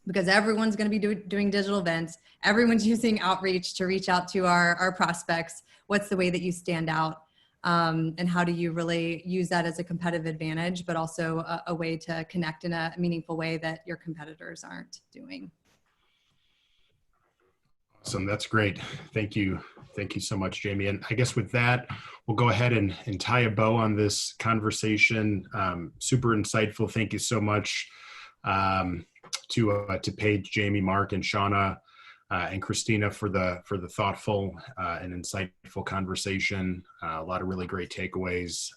Because everyone's going to be doing digital events. Everyone's using outreach to reach out to our prospects. What's the way that you stand out? And how do you really use that as a competitive advantage, but also a way to connect in a meaningful way that your competitors aren't doing? Awesome. That's great. Thank you. Thank you so much, Jamie. And I guess with that, we'll go ahead and tie a bow on this conversation. Super insightful. Thank you so much to Paige, Jamie, Mark, and Shauna, and Christina for the thoughtful and insightful conversation. A lot of really great takeaways.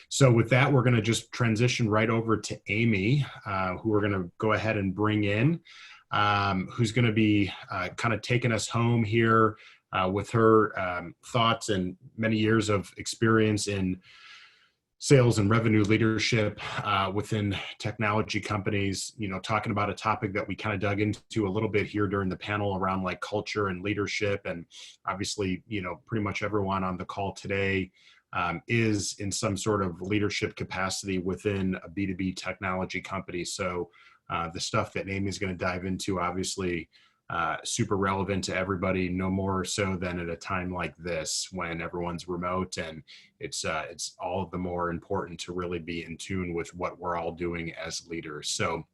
So with that, we're going to just transition right over to Amy, who we're going to go ahead and bring in, who's going to be kind of taking us home here with her thoughts and many years of experience in sales and revenue leadership within technology companies, talking about a topic that we kind of dug into a little bit here during the panel around like culture and leadership. And obviously, pretty much everyone on the call today is in some sort of leadership capacity within a B2B technology company. So the stuff that Amy's going to dive into, obviously, super relevant to everybody, no more so than at a time like this when everyone's remote, and it's all the more important to really be in tune with what we're all doing as leaders. So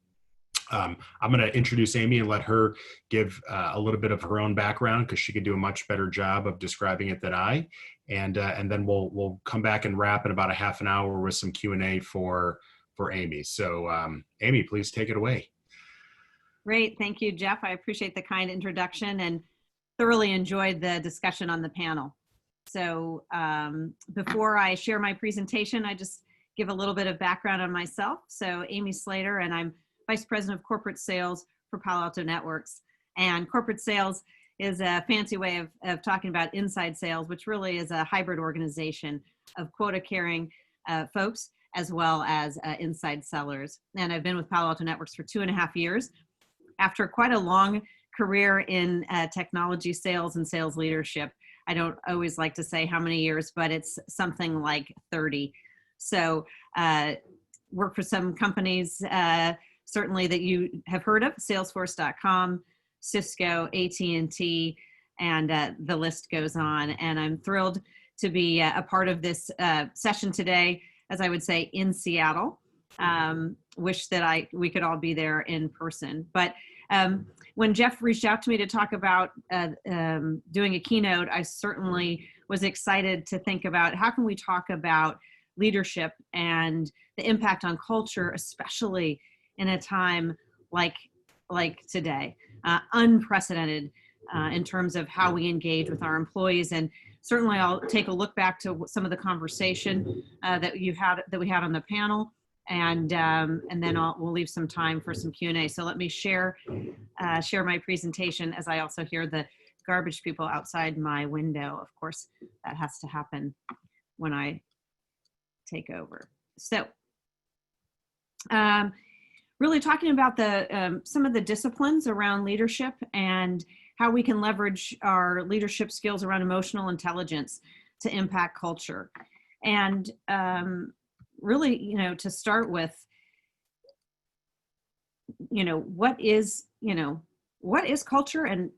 I'm going to introduce Amy and let her give a little bit of her own background, because she could do a much better job of describing it than I. And then we'll come back and wrap in about a half an hour with some Q&A for Amy. So Amy, please take it away. Great. Thank you, Jeff. I appreciate the kind introduction and thoroughly enjoyed the discussion on the panel. So before I share my presentation, I just give a little bit of background on myself. So Amy Slater, and I'm Vice President of Corporate Sales for Palo Alto Networks. And corporate sales is a fancy way of talking about inside sales, which really is a hybrid organization of quota carrying folks as well as inside sellers. And I've been with Palo Alto Networks for 2.5 years. After quite a long career in technology sales and sales leadership, I don't always like to say how many years, but it's something like 30. So work for some companies, certainly that you have heard of, Salesforce.com, Cisco, AT&T, and the list goes on. And I'm thrilled to be a part of this session today, as I would say, in Seattle. Wish that we could all be there in person. But when Jeff reached out to me to talk about doing a keynote, I certainly was excited to think about how can we talk about leadership and the impact on culture, especially in a time like today, unprecedented in terms of how we engage with our employees. And certainly I'll take a look back to some of the conversation that we had on the panel. And then we'll leave some time for some Q&A. So let me share my presentation as I also hear the garbage people outside my window. Of course, that has to happen when I take over. So really talking about some of the disciplines around leadership and how we can leverage our leadership skills around emotional intelligence to impact culture. And really, to start with, what is culture, and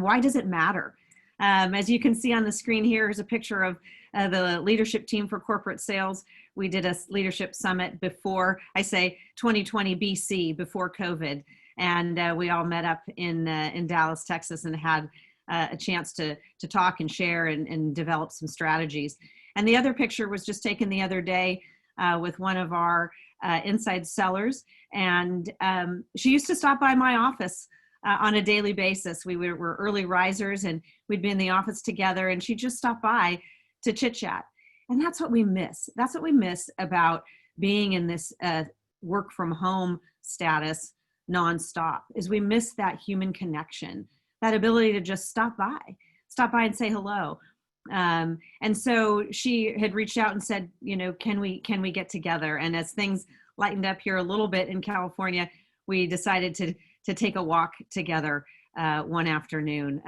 why does it matter? As you can see on the screen here is a picture of the leadership team for corporate sales. We did a leadership summit before, I say 2020 BC, before COVID. And we all met up in Dallas, Texas, and had a chance to talk and share and develop some strategies. And the other picture was just taken the other day with one of our inside sellers. And she used to stop by my office on a daily basis. We were early risers and we'd be in the office together, and she'd just stop by to chit chat. And that's what we miss. That's what we miss about being in this work from home status nonstop, is we miss that human connection, that ability to just stop by and say hello. And so she had reached out and said, can we get together? And as things lightened up here a little bit in California, we decided to take a walk together one afternoon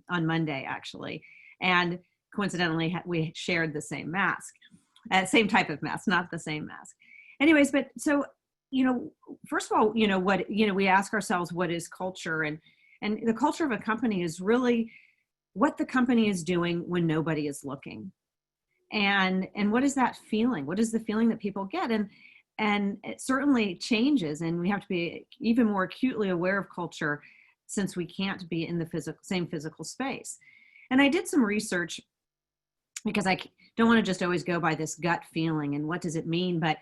on Monday, actually. And coincidentally, we shared the same mask, same type of mask, not the same mask. Anyways, but so, first of all, we ask ourselves, what is culture? And the culture of a company is really what the company is doing when nobody is looking. And what is that feeling? What is the feeling that people get? And it certainly changes, and we have to be even more acutely aware of culture since we can't be in the same physical space. And I did some research because I don't want to just always go by this gut feeling and what does it mean, but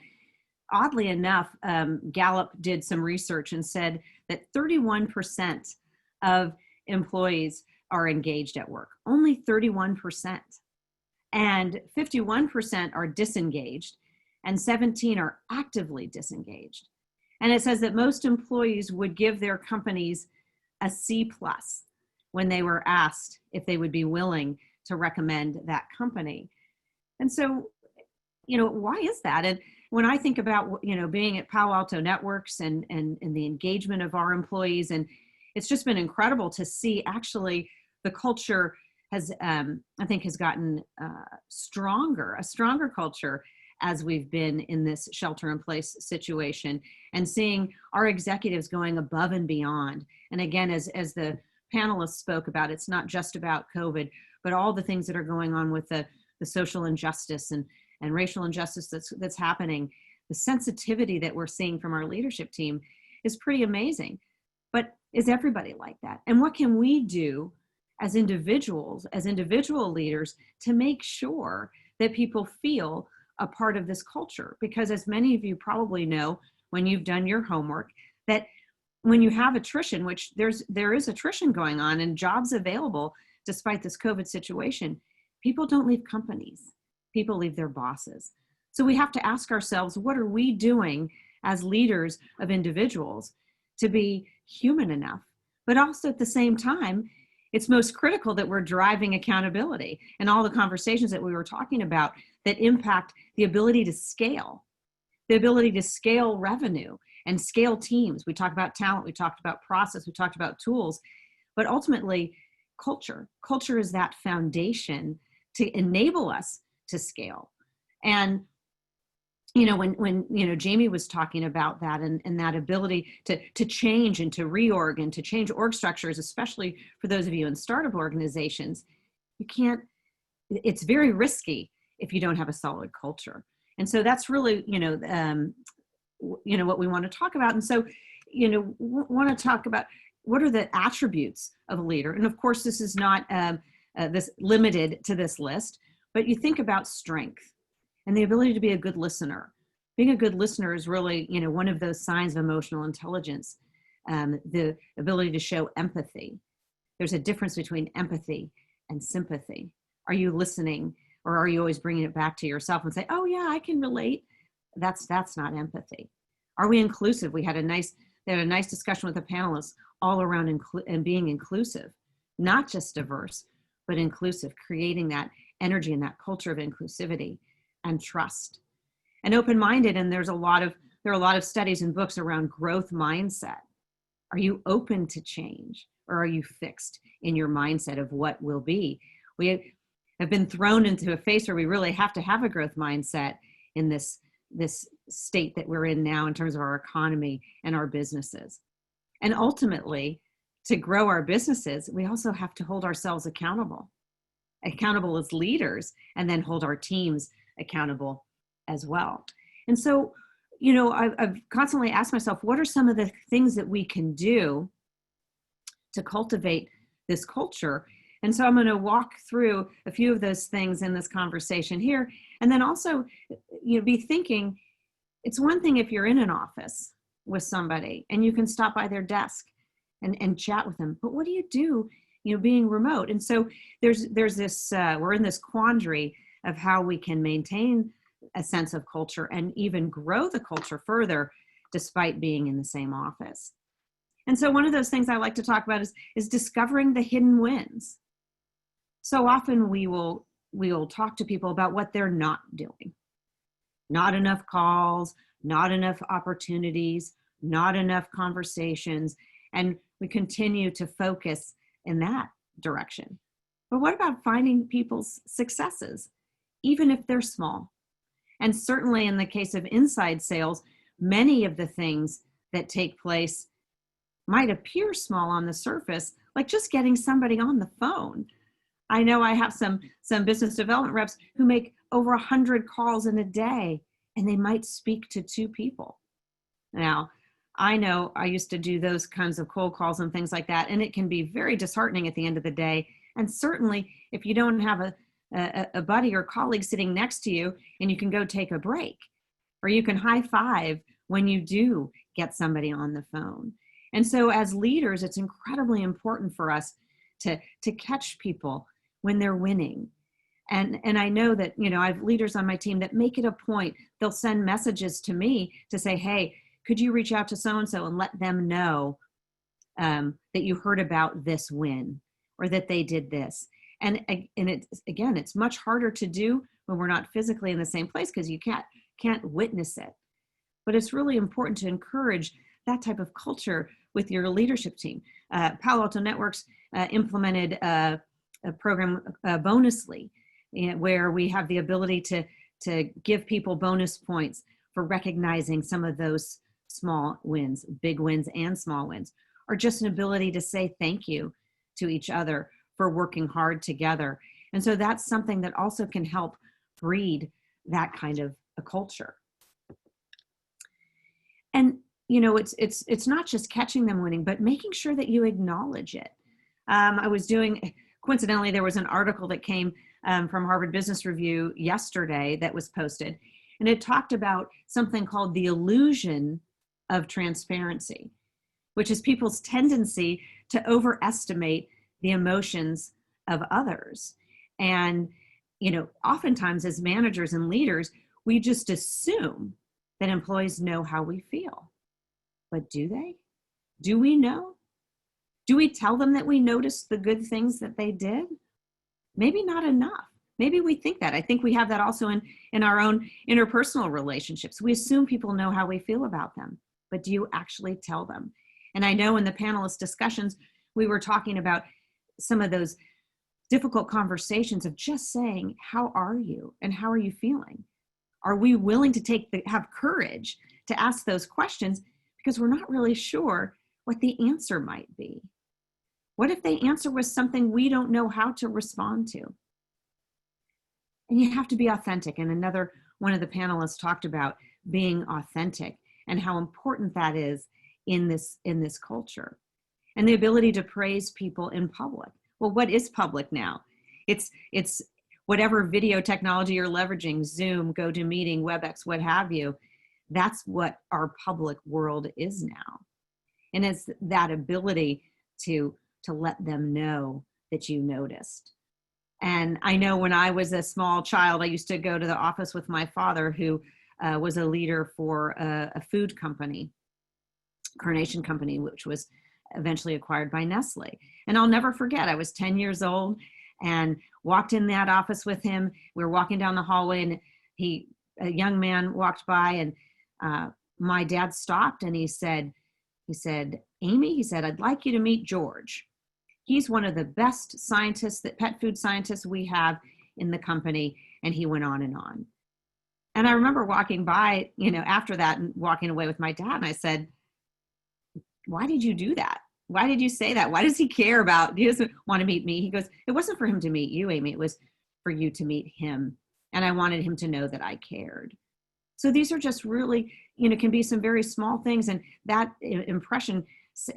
oddly enough, Gallup did some research and said that 31% of employees are engaged at work, only 31%. And 51% are disengaged, and 17 are actively disengaged. And it says that most employees would give their companies a C+ when they were asked if they would be willing to recommend that company. And so, why is that? And when I think about, being at Palo Alto Networks and the engagement of our employees, and it's just been incredible to see actually the culture has, I think, has gotten stronger, a stronger culture as we've been in this shelter-in-place situation, and seeing our executives going above and beyond. And again, as the panelists spoke about, it's not just about COVID, but all the things that are going on with the social injustice and racial injustice that's happening. The sensitivity that we're seeing from our leadership team is pretty amazing. But is everybody like that? And what can we do as individuals, as individual leaders, to make sure that people feel a part of this culture? Because as many of you probably know, when you've done your homework, that when you have attrition, which there is attrition going on and jobs available despite this COVID situation, people don't leave companies. People leave their bosses. So we have to ask ourselves, what are we doing as leaders of individuals to be human enough, but also at the same time, it's most critical that we're driving accountability and all the conversations that we were talking about that impact the ability to scale, revenue and scale teams. We talked about talent, we talked about process, we talked about tools, but ultimately culture. Culture is that foundation to enable us to scale. And when Jamie was talking about that and that ability to change and to reorg and to change org structures, especially for those of you in startup organizations, it's very risky if you don't have a solid culture. And so that's really, what we want to talk about. And so, want to talk about what are the attributes of a leader. And of course, this is not this limited to this list, but you think about strength and the ability to be a good listener. Being a good listener is really, one of those signs of emotional intelligence, the ability to show empathy. There's a difference between empathy and sympathy. Are you listening, or are you always bringing it back to yourself and say, oh yeah, I can relate? That's not empathy. Are we inclusive? They had a nice discussion with the panelists all around and being inclusive, not just diverse, but inclusive, creating that energy and that culture of inclusivity and trust and open-minded. And there are a lot of studies and books around growth mindset. Are you open to change, or are you fixed in your mindset of what will be? We have been thrown into a phase where we really have to have a growth mindset in this state that we're in now in terms of our economy and our businesses. And ultimately, to grow our businesses, we also have to hold ourselves accountable as leaders, and then hold our teams accountable as well. And so, I've constantly asked myself, what are some of the things that we can do to cultivate this culture? And so I'm going to walk through a few of those things in this conversation here. And then also, be thinking, it's one thing if you're in an office with somebody and you can stop by their desk and chat with them, but what do you do, being remote? And so there's this, we're in this quandary of how we can maintain a sense of culture and even grow the culture further despite being in the same office. And so one of those things I like to talk about is discovering the hidden wins. So often we will talk to people about what they're not doing. Not enough calls, not enough opportunities, not enough conversations, and we continue to focus in that direction. But what about finding people's successes, even if they're small? And certainly in the case of inside sales, many of the things that take place might appear small on the surface, like just getting somebody on the phone. I know I have some business development reps who make over 100 calls in a day, and they might speak to 2 people. Now, I know I used to do those kinds of cold calls and things like that, and it can be very disheartening at the end of the day. And certainly if you don't have a buddy or colleague sitting next to you and you can go take a break, or you can high five when you do get somebody on the phone. And so as leaders, it's incredibly important for us to catch people when they're winning. And I know that, I have leaders on my team that make it a point. They'll send messages to me to say, hey, could you reach out to so-and-so and let them know that you heard about this win, or that they did this. And it's much harder to do when we're not physically in the same place, because you can't witness it. But it's really important to encourage that type of culture with your leadership team. Palo Alto Networks implemented a program, Bonusly, where we have the ability to give people bonus points for recognizing some of those small wins, big wins and small wins, or just an ability to say thank you to each other for working hard together. And so that's something that also can help breed that kind of a culture. And it's not just catching them winning, but making sure that you acknowledge it. Coincidentally, there was an article that came from Harvard Business Review yesterday that was posted, and it talked about something called the illusion of transparency, which is people's tendency to overestimate the emotions of others. And, oftentimes as managers and leaders, we just assume that employees know how we feel. But do they? Do we know? Do we tell them that we noticed the good things that they did? Maybe not enough. Maybe we think that. I think we have that also in our own interpersonal relationships. We assume people know how we feel about them, but do you actually tell them? And I know in the panelist discussions, we were talking about some of those difficult conversations of just saying, how are you and how are you feeling? Are we willing to have courage to ask those questions because we're not really sure what the answer might be? What if the answer was something we don't know how to respond to? And you have to be authentic. And another one of the panelists talked about being authentic and how important that is in this culture. And the ability to praise people in public. Well, what is public now? It's whatever video technology you're leveraging, Zoom, GoToMeeting, WebEx, what have you. That's what our public world is now. And it's that ability to let them know that you noticed. And I know when I was a small child, I used to go to the office with my father, who was a leader for a food company, Carnation Company, which was eventually acquired by Nestle. And I'll never forget, I was 10 years old and walked in that office with him. We were walking down the hallway and a young man walked by, and my dad stopped and he said, Amy, he said, I'd like you to meet George. He's one of the best scientists, pet food scientists we have in the company. And he went on and on. And I remember walking by, after that and walking away with my dad. And I said, why did you do that? Why did you say that? Why does he care about, he doesn't want to meet me? He goes, it wasn't for him to meet you, Amy. It was for you to meet him. And I wanted him to know that I cared. So these are just really, can be some very small things. And that impression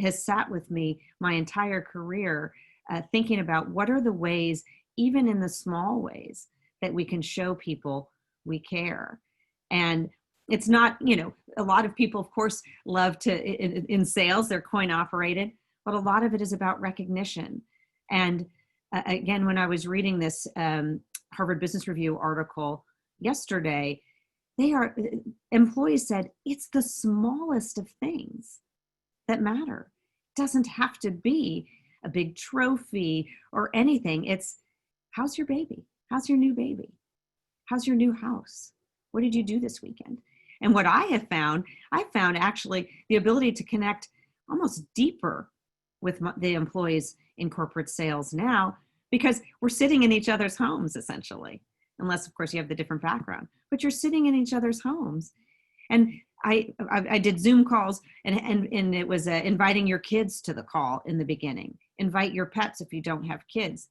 has sat with me my entire career, thinking about what are the ways, even in the small ways, that we can show people we care. And it's not, a lot of people, of course, love to, in sales, they're coin operated, but a lot of it is about recognition. And again, when I was reading this Harvard Business Review article yesterday, employees said, it's the smallest of things that matter. It doesn't have to be a big trophy or anything. It's, how's your baby? How's your new baby? How's your new house? What did you do this weekend? And what I found actually the ability to connect almost deeper with the employees in corporate sales now, because we're sitting in each other's homes, essentially, unless, of course, you have the different background, but you're sitting in each other's homes. And I did Zoom calls, and it was inviting your kids to the call in the beginning. Invite your pets if you don't have kids,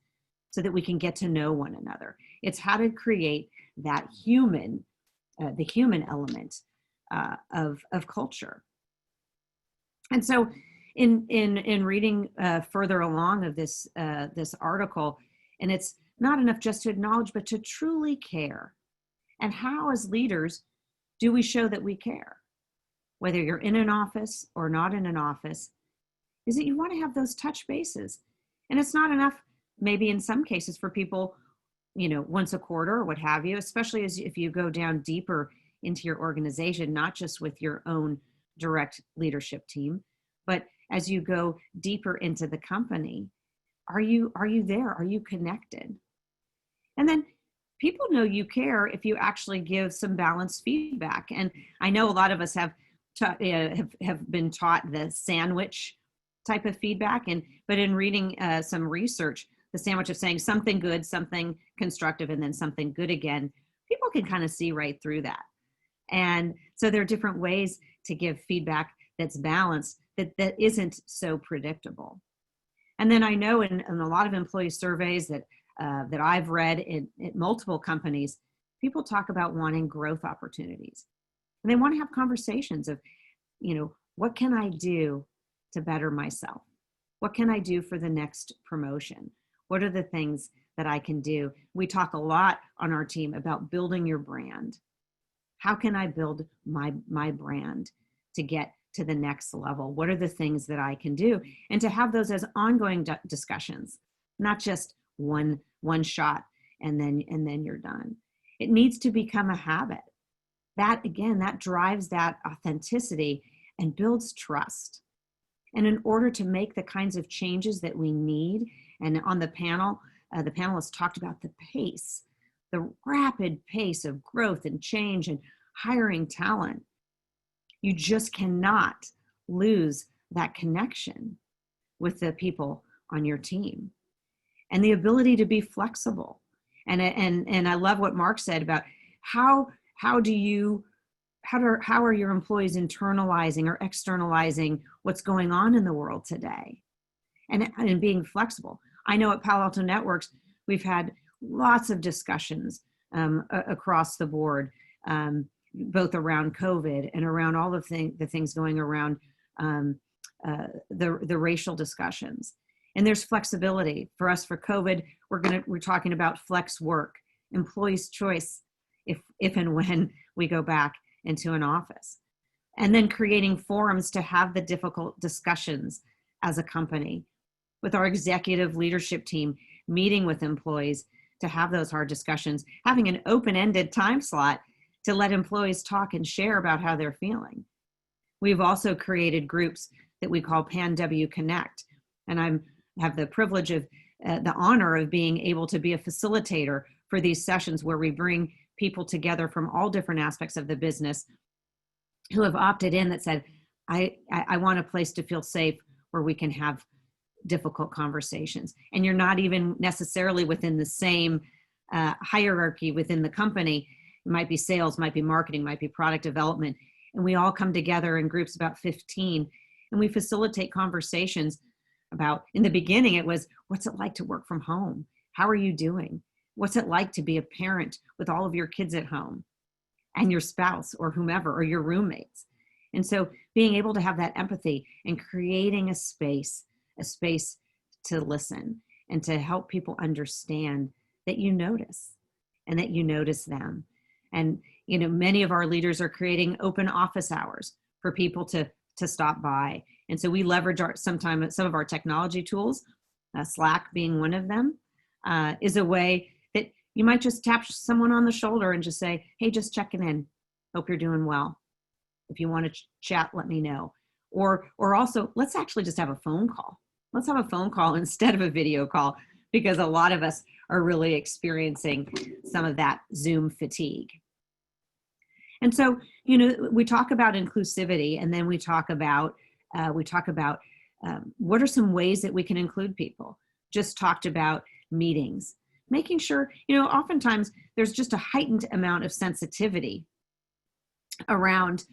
so that we can get to know one another. It's how to create that the human element of culture. And so, in reading further along of this article, and it's not enough just to acknowledge, but to truly care. And how, as leaders, do we show that we care? Whether you're in an office or not in an office, is that you want to have those touch bases. And it's not enough, maybe in some cases, for people, once a quarter or what have you, especially if you go down deeper into your organization, not just with your own direct leadership team, but as you go deeper into the company, are you there? Are you connected? And then people know you care if you actually give some balanced feedback. And I know a lot of us have been taught the sandwich type of feedback, but in reading some research, the sandwich of saying something good, something constructive, and then something good again, people can kind of see right through that. And so there are different ways to give feedback that's balanced, that isn't so predictable. And then I know in a lot of employee surveys that I've read at multiple companies, people talk about wanting growth opportunities. And they want to have conversations of, what can I do to better myself? What can I do for the next promotion? What are the things that I can do? We talk a lot on our team about building your brand. How can I build my brand to get to the next level? What are the things that I can do? And to have those as ongoing discussions, not just one shot and then you're done. It needs to become a habit. That, again, that drives that authenticity and builds trust. And in order to make the kinds of changes that we need, and on the panel, the panelists talked about the pace, the rapid pace of growth and change and hiring talent. You just cannot lose that connection with the people on your team, and the ability to be flexible. And I love what Mark said about how are your employees internalizing or externalizing what's going on in the world today, and being flexible. I know at Palo Alto Networks, we've had lots of discussions across the board, both around COVID and around all of the things going around the racial discussions. And there's flexibility for us for COVID. We're talking about flex work, employees' choice, if and when we go back into an office, and then creating forums to have the difficult discussions as a company, with our executive leadership team meeting with employees to have those hard discussions, having an open-ended time slot to let employees talk and share about how they're feeling. We've also created groups that we call Pan W Connect, and I have the privilege of the honor of being able to be a facilitator for these sessions where we bring people together from all different aspects of the business who have opted in that said, I want a place to feel safe where we can have difficult conversations. And you're not even necessarily within the same hierarchy within the company. It might be sales, might be marketing, might be product development. And we all come together in groups about 15, and we facilitate conversations about, in the beginning, it was, what's it like to work from home? How are you doing? What's it like to be a parent with all of your kids at home and your spouse or whomever, or your roommates? And so being able to have that empathy and creating a space to listen and to help people understand that you notice and that you notice them. And, you know, many of our leaders are creating open office hours for people to stop by. And so we leverage some of our technology tools, Slack being one of them, is a way that you might just tap someone on the shoulder and just say, hey, just checking in. Hope you're doing well. If you want to chat, let me know. Or also, let's actually just have a phone call. Let's have a phone call instead of a video call, because a lot of us are really experiencing some of that Zoom fatigue. And so, you know, we talk about inclusivity, and then we talk about what are some ways that we can include people. Just talked about meetings, making sure, you know, oftentimes there's just a heightened amount of sensitivity around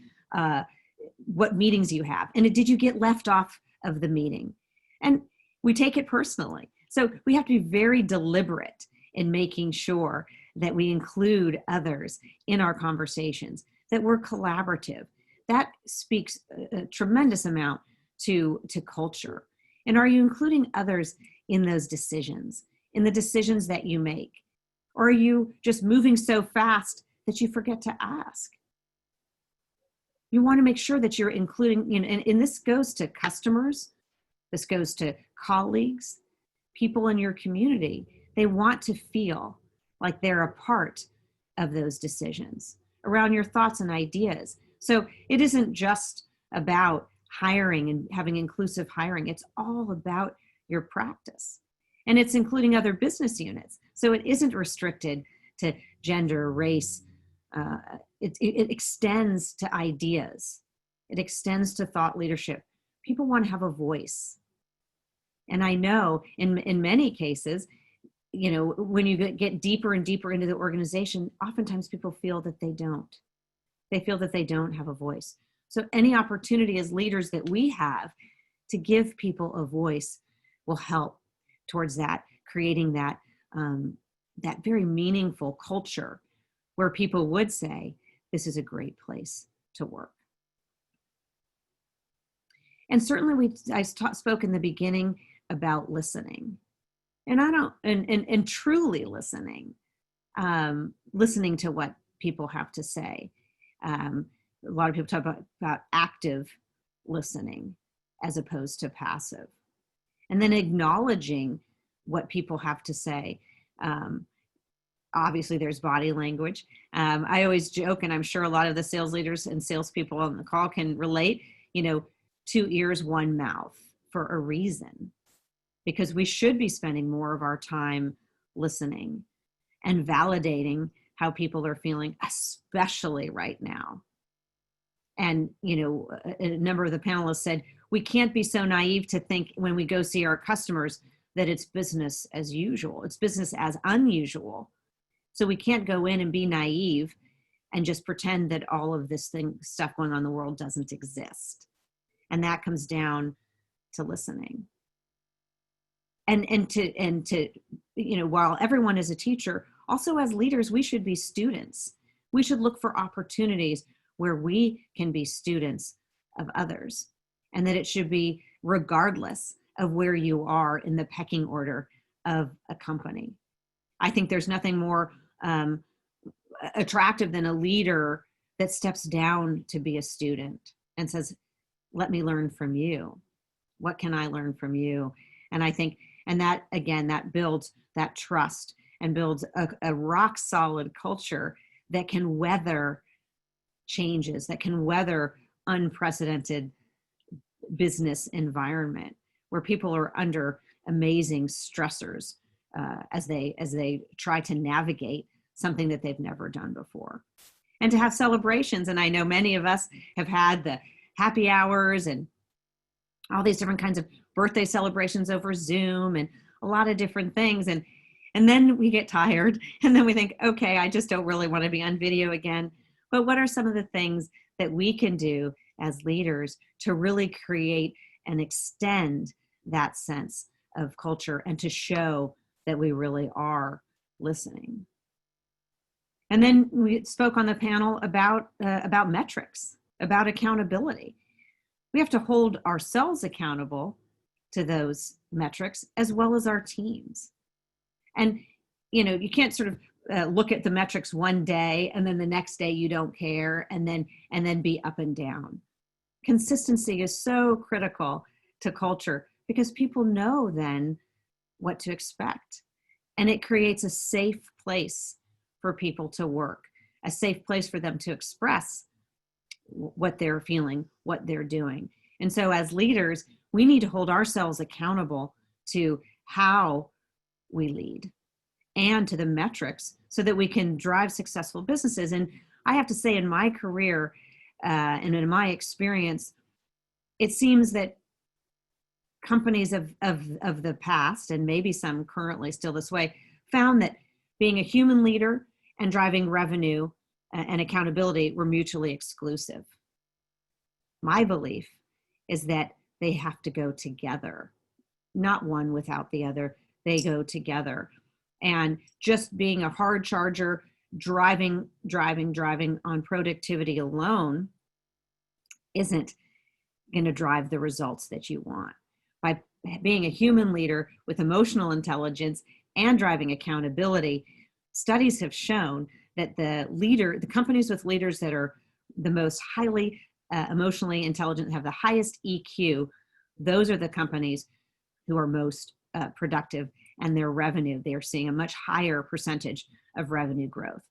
what meetings you have. And did you get left off of the meeting? And we take it personally. So we have to be very deliberate in making sure that we include others in our conversations, that we're collaborative. That speaks a tremendous amount to culture. And are you including others in those decisions, in the decisions that you make? Or are you just moving so fast that you forget to ask? You want to make sure that you're including, you know, and this goes to customers, this goes to colleagues, people in your community. They want to feel like they're a part of those decisions around your thoughts and ideas. So it isn't just about hiring and having inclusive hiring. It's all about your practice. And it's including other business units. So it isn't restricted to gender, race. It extends to ideas. It extends to thought leadership. People want to have a voice. And I know in many cases, you know, when you get deeper and deeper into the organization, oftentimes people feel that they don't. They feel that they don't have a voice. So any opportunity as leaders that we have to give people a voice will help towards that, creating that, that very meaningful culture where people would say, this is a great place to work. And certainly I spoke in the beginning about listening. And truly listening, listening to what people have to say. A lot of people talk about active listening as opposed to passive. And then acknowledging what people have to say. Obviously, there's body language. I always joke, and I'm sure a lot of the sales leaders and salespeople on the call can relate, you know, two ears, one mouth for a reason, because we should be spending more of our time listening and validating how people are feeling, especially right now. And, you know, a number of the panelists said, we can't be so naive to think when we go see our customers that it's business as usual. It's business as unusual. So we can't go in and be naive and just pretend that all of this stuff going on in the world doesn't exist. And that comes down to listening. And to, you know, while everyone is a teacher, also as leaders, we should be students. We should look for opportunities where we can be students of others, and that it should be regardless of where you are in the pecking order of a company. I think there's nothing more attractive than a leader that steps down to be a student and says, let me learn from you. What can I learn from you? And I think, and that, again, that builds that trust and builds a rock solid culture that can weather changes, that can weather unprecedented business environment where people are under amazing stressors as they try to navigate something that they've never done before. And to have celebrations, and I know many of us have had the happy hours and all these different kinds of birthday celebrations over Zoom and a lot of different things. And then we get tired and then we think, okay, I just don't really want to be on video again. But what are some of the things that we can do as leaders to really create and extend that sense of culture and to show that we really are listening? And then we spoke on the panel about metrics, about accountability. We have to hold ourselves accountable to those metrics as well as our teams. And, you know, you can't sort of look at the metrics one day and then the next day you don't care and then be up and down. Consistency is so critical to culture because people know then what to expect. And it creates a safe place for people to work, a safe place for them to express what they're feeling, what they're doing. And so as leaders, we need to hold ourselves accountable to how we lead and to the metrics so that we can drive successful businesses. And I have to say, in my career and in my experience, it seems that companies of the past, and maybe some currently still this way, found that being a human leader and driving revenue and accountability were mutually exclusive. My belief is that they have to go together, not one without the other. They go together. And just being a hard charger, driving on productivity alone isn't going to drive the results that you want. By being a human leader with emotional intelligence and driving accountability, studies have shown that the companies with leaders that are the most highly emotionally intelligent, have the highest EQ, those are the companies who are most productive, and their revenue, they are seeing a much higher percentage of revenue growth.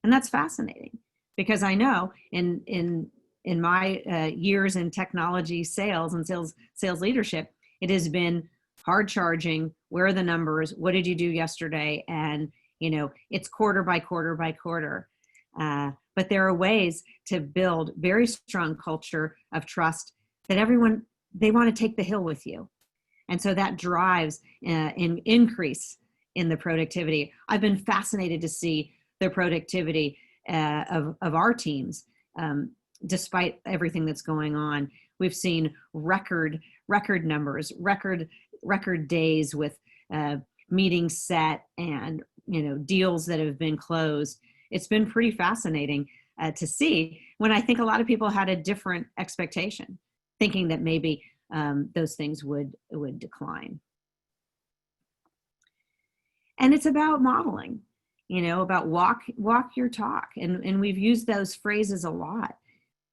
And that's fascinating because I know in my years in technology sales and sales leadership, it has been hard charging. Where are the numbers? What did you do yesterday? And, you know, it's quarter by quarter by quarter. But there are ways to build very strong culture of trust that everyone, they want to take the hill with you. And so that drives an increase in the productivity. I've been fascinated to see the productivity of our teams, despite everything that's going on. We've seen record numbers, record days with meetings set and, you know, deals that have been closed. It's been pretty fascinating to see, when I think a lot of people had a different expectation, thinking that maybe those things would decline. And it's about modeling, you know, about walk your talk. And we've used those phrases a lot.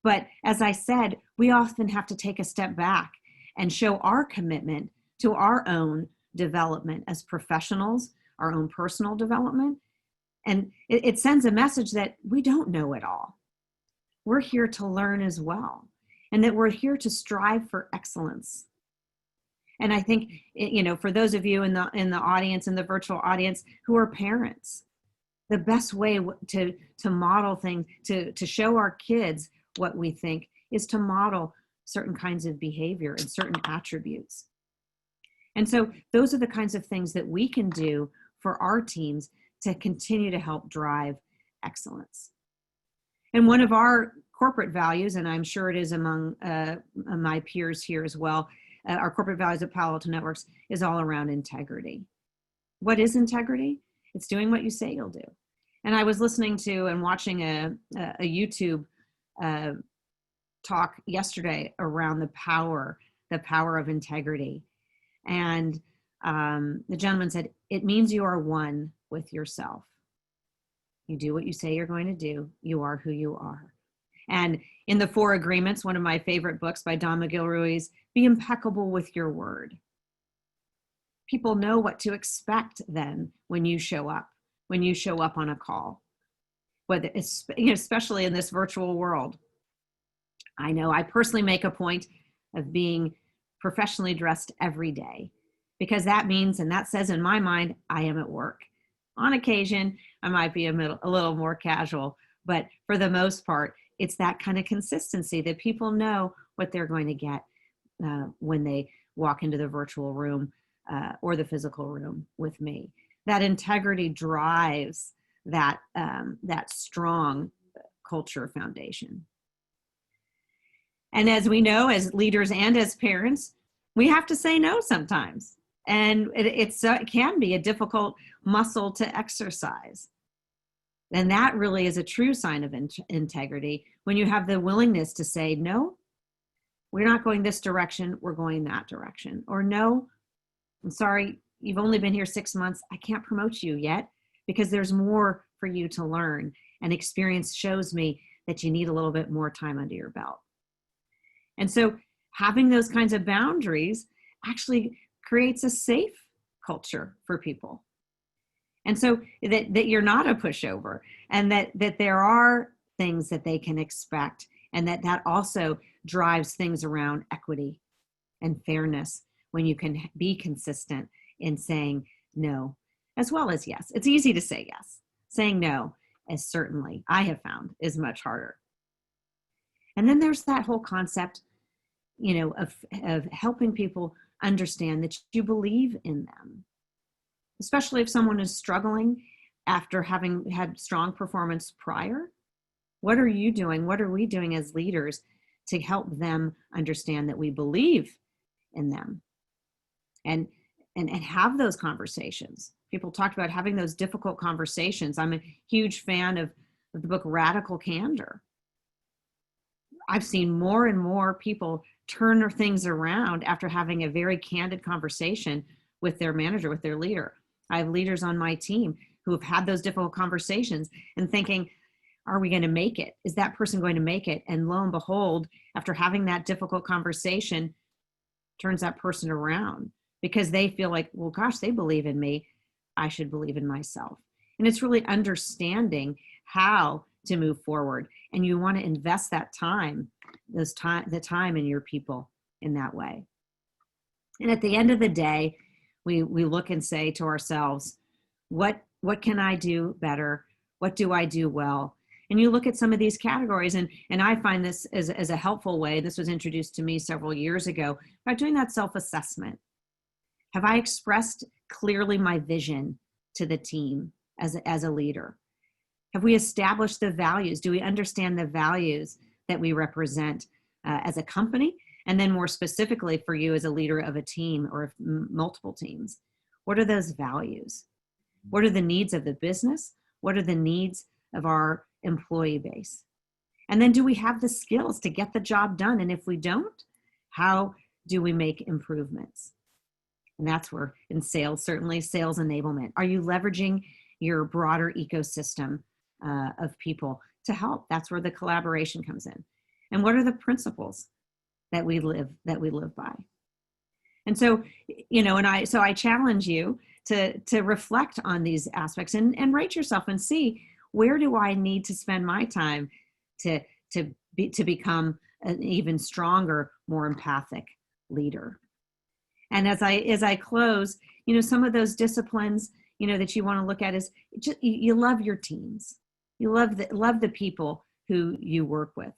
But as I said, we often have to take a step back and show our commitment to our own development as professionals, our own personal development. And it sends a message that we don't know it all. We're here to learn as well. and that we're here to strive for excellence. And I think, for those of you in the audience, in the virtual audience, who are parents, the best way to model things, to show our kids what we think, is to model certain kinds of behavior and certain attributes. And so those are the kinds of things that we can do for our teams to continue to help drive excellence. And one of our corporate values, and I'm sure it is among my peers here as well, our corporate values at Palo Alto Networks is all around integrity. What is integrity? It's doing what you say you'll do. And I was listening to and watching a YouTube talk yesterday around the power of integrity. And the gentleman said, it means you are one with yourself. You do what you say you're going to do. You are who you are. And in The Four Agreements, one of my favorite books by Don McGill-Ruiz, be impeccable with your word. People know what to expect then when you show up on a call, whether it's, especially in this virtual world. I know I personally make a point of being professionally dressed every day, because that means, and that says in my mind, I am at work. On occasion, I might be a little more casual, but for the most part, it's that kind of consistency that people know what they're going to get when they walk into the virtual room or the physical room with me. That integrity drives that strong culture foundation. And as we know, as leaders and as parents, we have to say no sometimes. And it can be a difficult muscle to exercise. And that really is a true sign of integrity, when you have the willingness to say, no, we're not going this direction, we're going that direction. Or no, I'm sorry, you've only been here 6 months, I can't promote you yet because there's more for you to learn. And experience shows me that you need a little bit more time under your belt. And so having those kinds of boundaries actually creates a safe culture for people. And so that you're not a pushover, and that there are things that they can expect, and that also drives things around equity and fairness when you can be consistent in saying no as well as yes. It's easy to say yes. Saying no, as certainly I have found, is much harder. And then there's that whole concept, of helping people understand that you believe in them. Especially if someone is struggling after having had strong performance prior. What are you doing? What are we doing as leaders to help them understand that we believe in them? And have those conversations. People talked about having those difficult conversations. I'm a huge fan of the book Radical Candor. I've seen more and more people turn things around after having a very candid conversation with their manager, with their leader. I have leaders on my team who have had those difficult conversations and thinking, are we going to make it? Is that person going to make it? And lo and behold, after having that difficult conversation, turns that person around because they feel like, well, gosh, they believe in me. I should believe in myself. And it's really understanding how to move forward. And you want to invest that time, the time in your people in that way. And at the end of the day, we look and say to ourselves, what can I do better? What do I do well? And you look at some of these categories, and I find this as a helpful way. This was introduced to me several years ago by doing that self-assessment. Have I expressed clearly my vision to the team as a leader? Have we established the values? Do we understand the values that we represent as a company? And then more specifically for you as a leader of a team or multiple teams, what are those values? What are the needs of the business? What are the needs of our employee base? And then do we have the skills to get the job done? And if we don't, how do we make improvements? And that's where in sales, certainly sales enablement. Are you leveraging your broader ecosystem of people to help? That's where the collaboration comes in. And what are the principles that we live by? And so, I challenge you to reflect on these aspects and rate yourself and see, where do I need to spend my time to become an even stronger, more empathic leader. And as I close, some of those disciplines, that you want to look at is just, you love your teams. You love the people who you work with,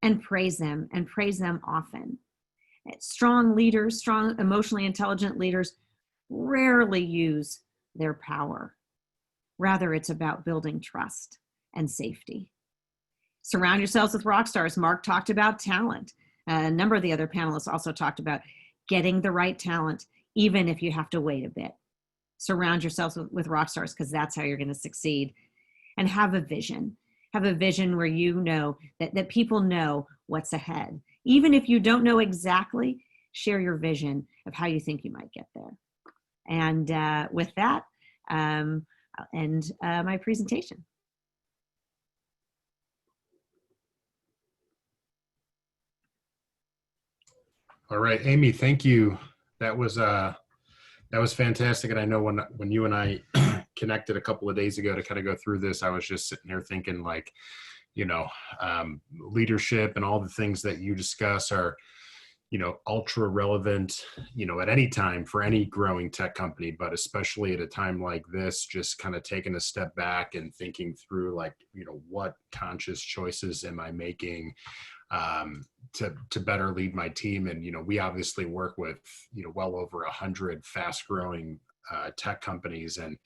and praise them often. Strong leaders, strong, emotionally intelligent leaders rarely use their power. Rather, it's about building trust and safety. Surround yourselves with rock stars. Mark talked about talent. A number of the other panelists also talked about getting the right talent, even if you have to wait a bit. Surround yourselves with rock stars, because that's how you're going to succeed. And have a vision. Have a vision where you know that people know what's ahead. Even if you don't know exactly, share your vision of how you think you might get there. And with that, I'll end my presentation. All right, Amy, thank you. That was fantastic. And I know when you and I connected a couple of days ago to kind of go through this, I was just sitting there thinking, like, leadership and all the things that you discuss are, ultra relevant, at any time for any growing tech company, but especially at a time like this, just kind of taking a step back and thinking through, like, what conscious choices am I making to better lead my team. And, we obviously work with, well over 100 fast growing tech companies, and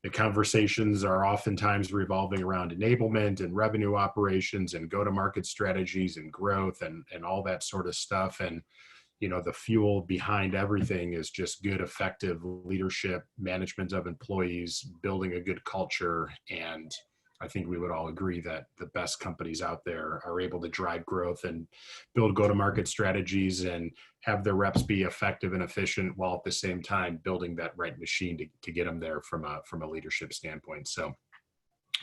the conversations are oftentimes revolving around enablement and revenue operations and go-to-market strategies and growth and all that sort of stuff. And, the fuel behind everything is just good, effective leadership, management of employees, building a good culture. And I think we would all agree that the best companies out there are able to drive growth and build go-to-market strategies and have their reps be effective and efficient, while at the same time building that right machine to get them there from a leadership standpoint. So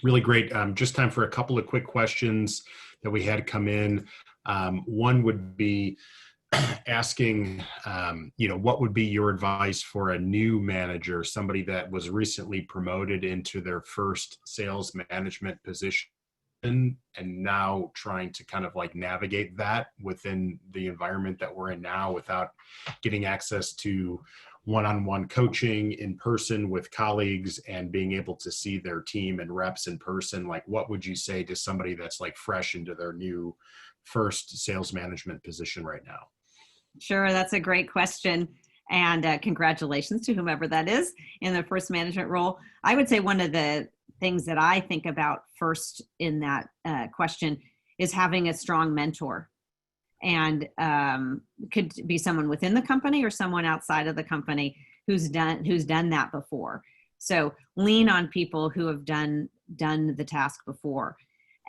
really great. Just time for a couple of quick questions that we had come in. One would be asking, what would be your advice for a new manager, somebody that was recently promoted into their first sales management position and now trying to kind of like navigate that within the environment that we're in now without getting access to one-on-one coaching in person with colleagues and being able to see their team and reps in person? Like, what would you say to somebody that's like fresh into their new first sales management position right now? Sure, that's a great question. And congratulations to whomever that is in the first management role. I would say one of the things that I think about first in that question is having a strong mentor. And could be someone within the company or someone outside of the company who's done that before. So lean on people who have done the task before.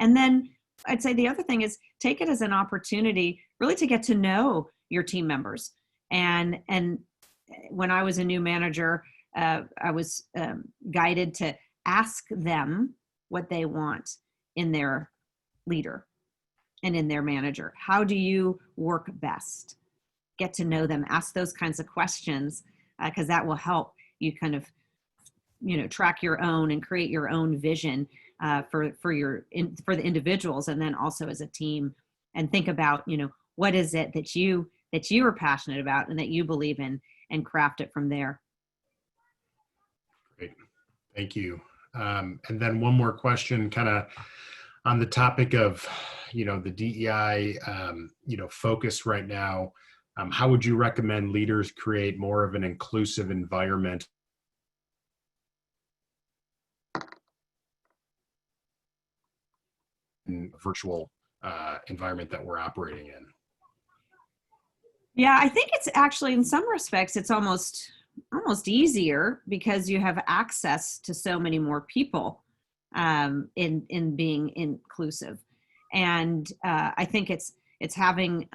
And then I'd say the other thing is take it as an opportunity really to get to know your team members. And when I was a new manager, I was guided to ask them what they want in their leader and in their manager. How do you work best? Get to know them, ask those kinds of questions, because that will help you kind of, track your own and create your own vision for the individuals, and then also as a team, and think about, what is it that you are passionate about and that you believe in, and craft it from there. Great, thank you. And then one more question, kind of on the topic of, the DEI, focus right now. How would you recommend leaders create more of an inclusive environment in a virtual environment that we're operating in? Yeah, I think it's actually, in some respects, it's almost easier because you have access to so many more people in being inclusive. And I think it's having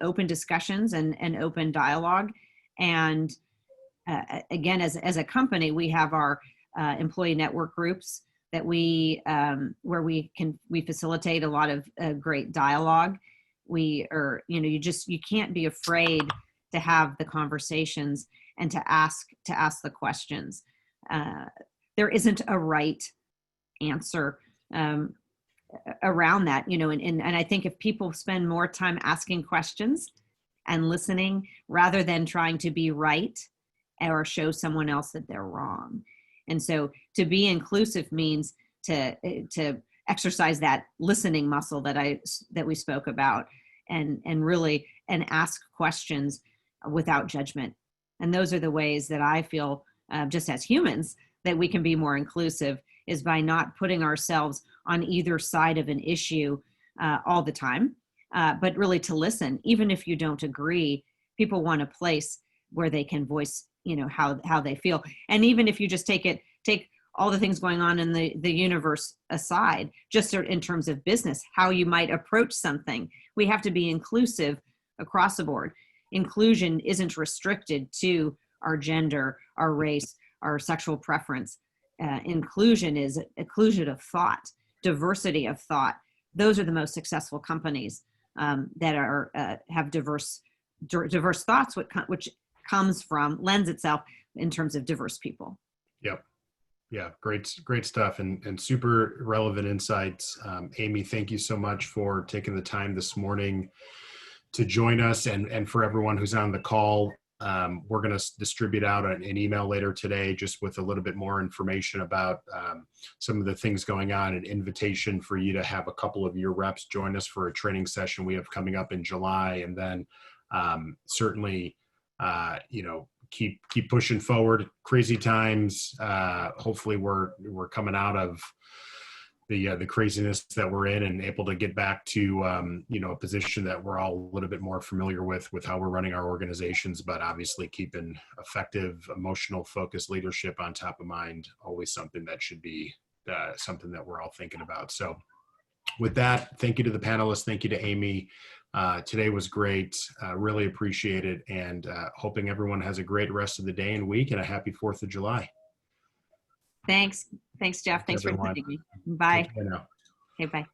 open discussions and open dialogue. And again, as a company, we have our employee network groups that where we facilitate a lot of great dialogue. You can't be afraid to have the conversations and to ask the questions. There isn't a right answer. around that, and I think if people spend more time asking questions and listening rather than trying to be right or show someone else that they're wrong. And so to be inclusive means to exercise that listening muscle that we spoke about, and really ask questions without judgment. And those are the ways that I feel, just as humans, that we can be more inclusive, is by not putting ourselves on either side of an issue all the time, but really to listen. Even if you don't agree, people want a place where they can voice, how they feel. And even if you just take all the things going on in the universe aside, just in terms of business, how you might approach something, we have to be inclusive across the board. Inclusion isn't restricted to our gender, our race, our sexual preference. Inclusion is inclusion of thought, diversity of thought. Those are the most successful companies that have diverse thoughts, which lends itself in terms of diverse people. Yep. Yeah, great stuff and super relevant insights. Amy, thank you so much for taking the time this morning to join us, and for everyone who's on the call. We're going to distribute out an email later today just with a little bit more information about some of the things going on, an invitation for you to have a couple of your reps join us for a training session we have coming up in July. And then certainly, keep pushing forward. Crazy times. Hopefully we're coming out of the craziness that we're in and able to get back to a position that we're all a little bit more familiar with how we're running our organizations, but obviously keeping effective, emotional, focused leadership on top of mind, always something that should be something that we're all thinking about. So with that, thank you to the panelists. Thank you to Amy. Today was great. Really appreciate it, and hoping everyone has a great rest of the day and week, and a happy 4th of July. Thanks, Jeff. Thanks for inviting me. Bye. Take care now. Okay, bye.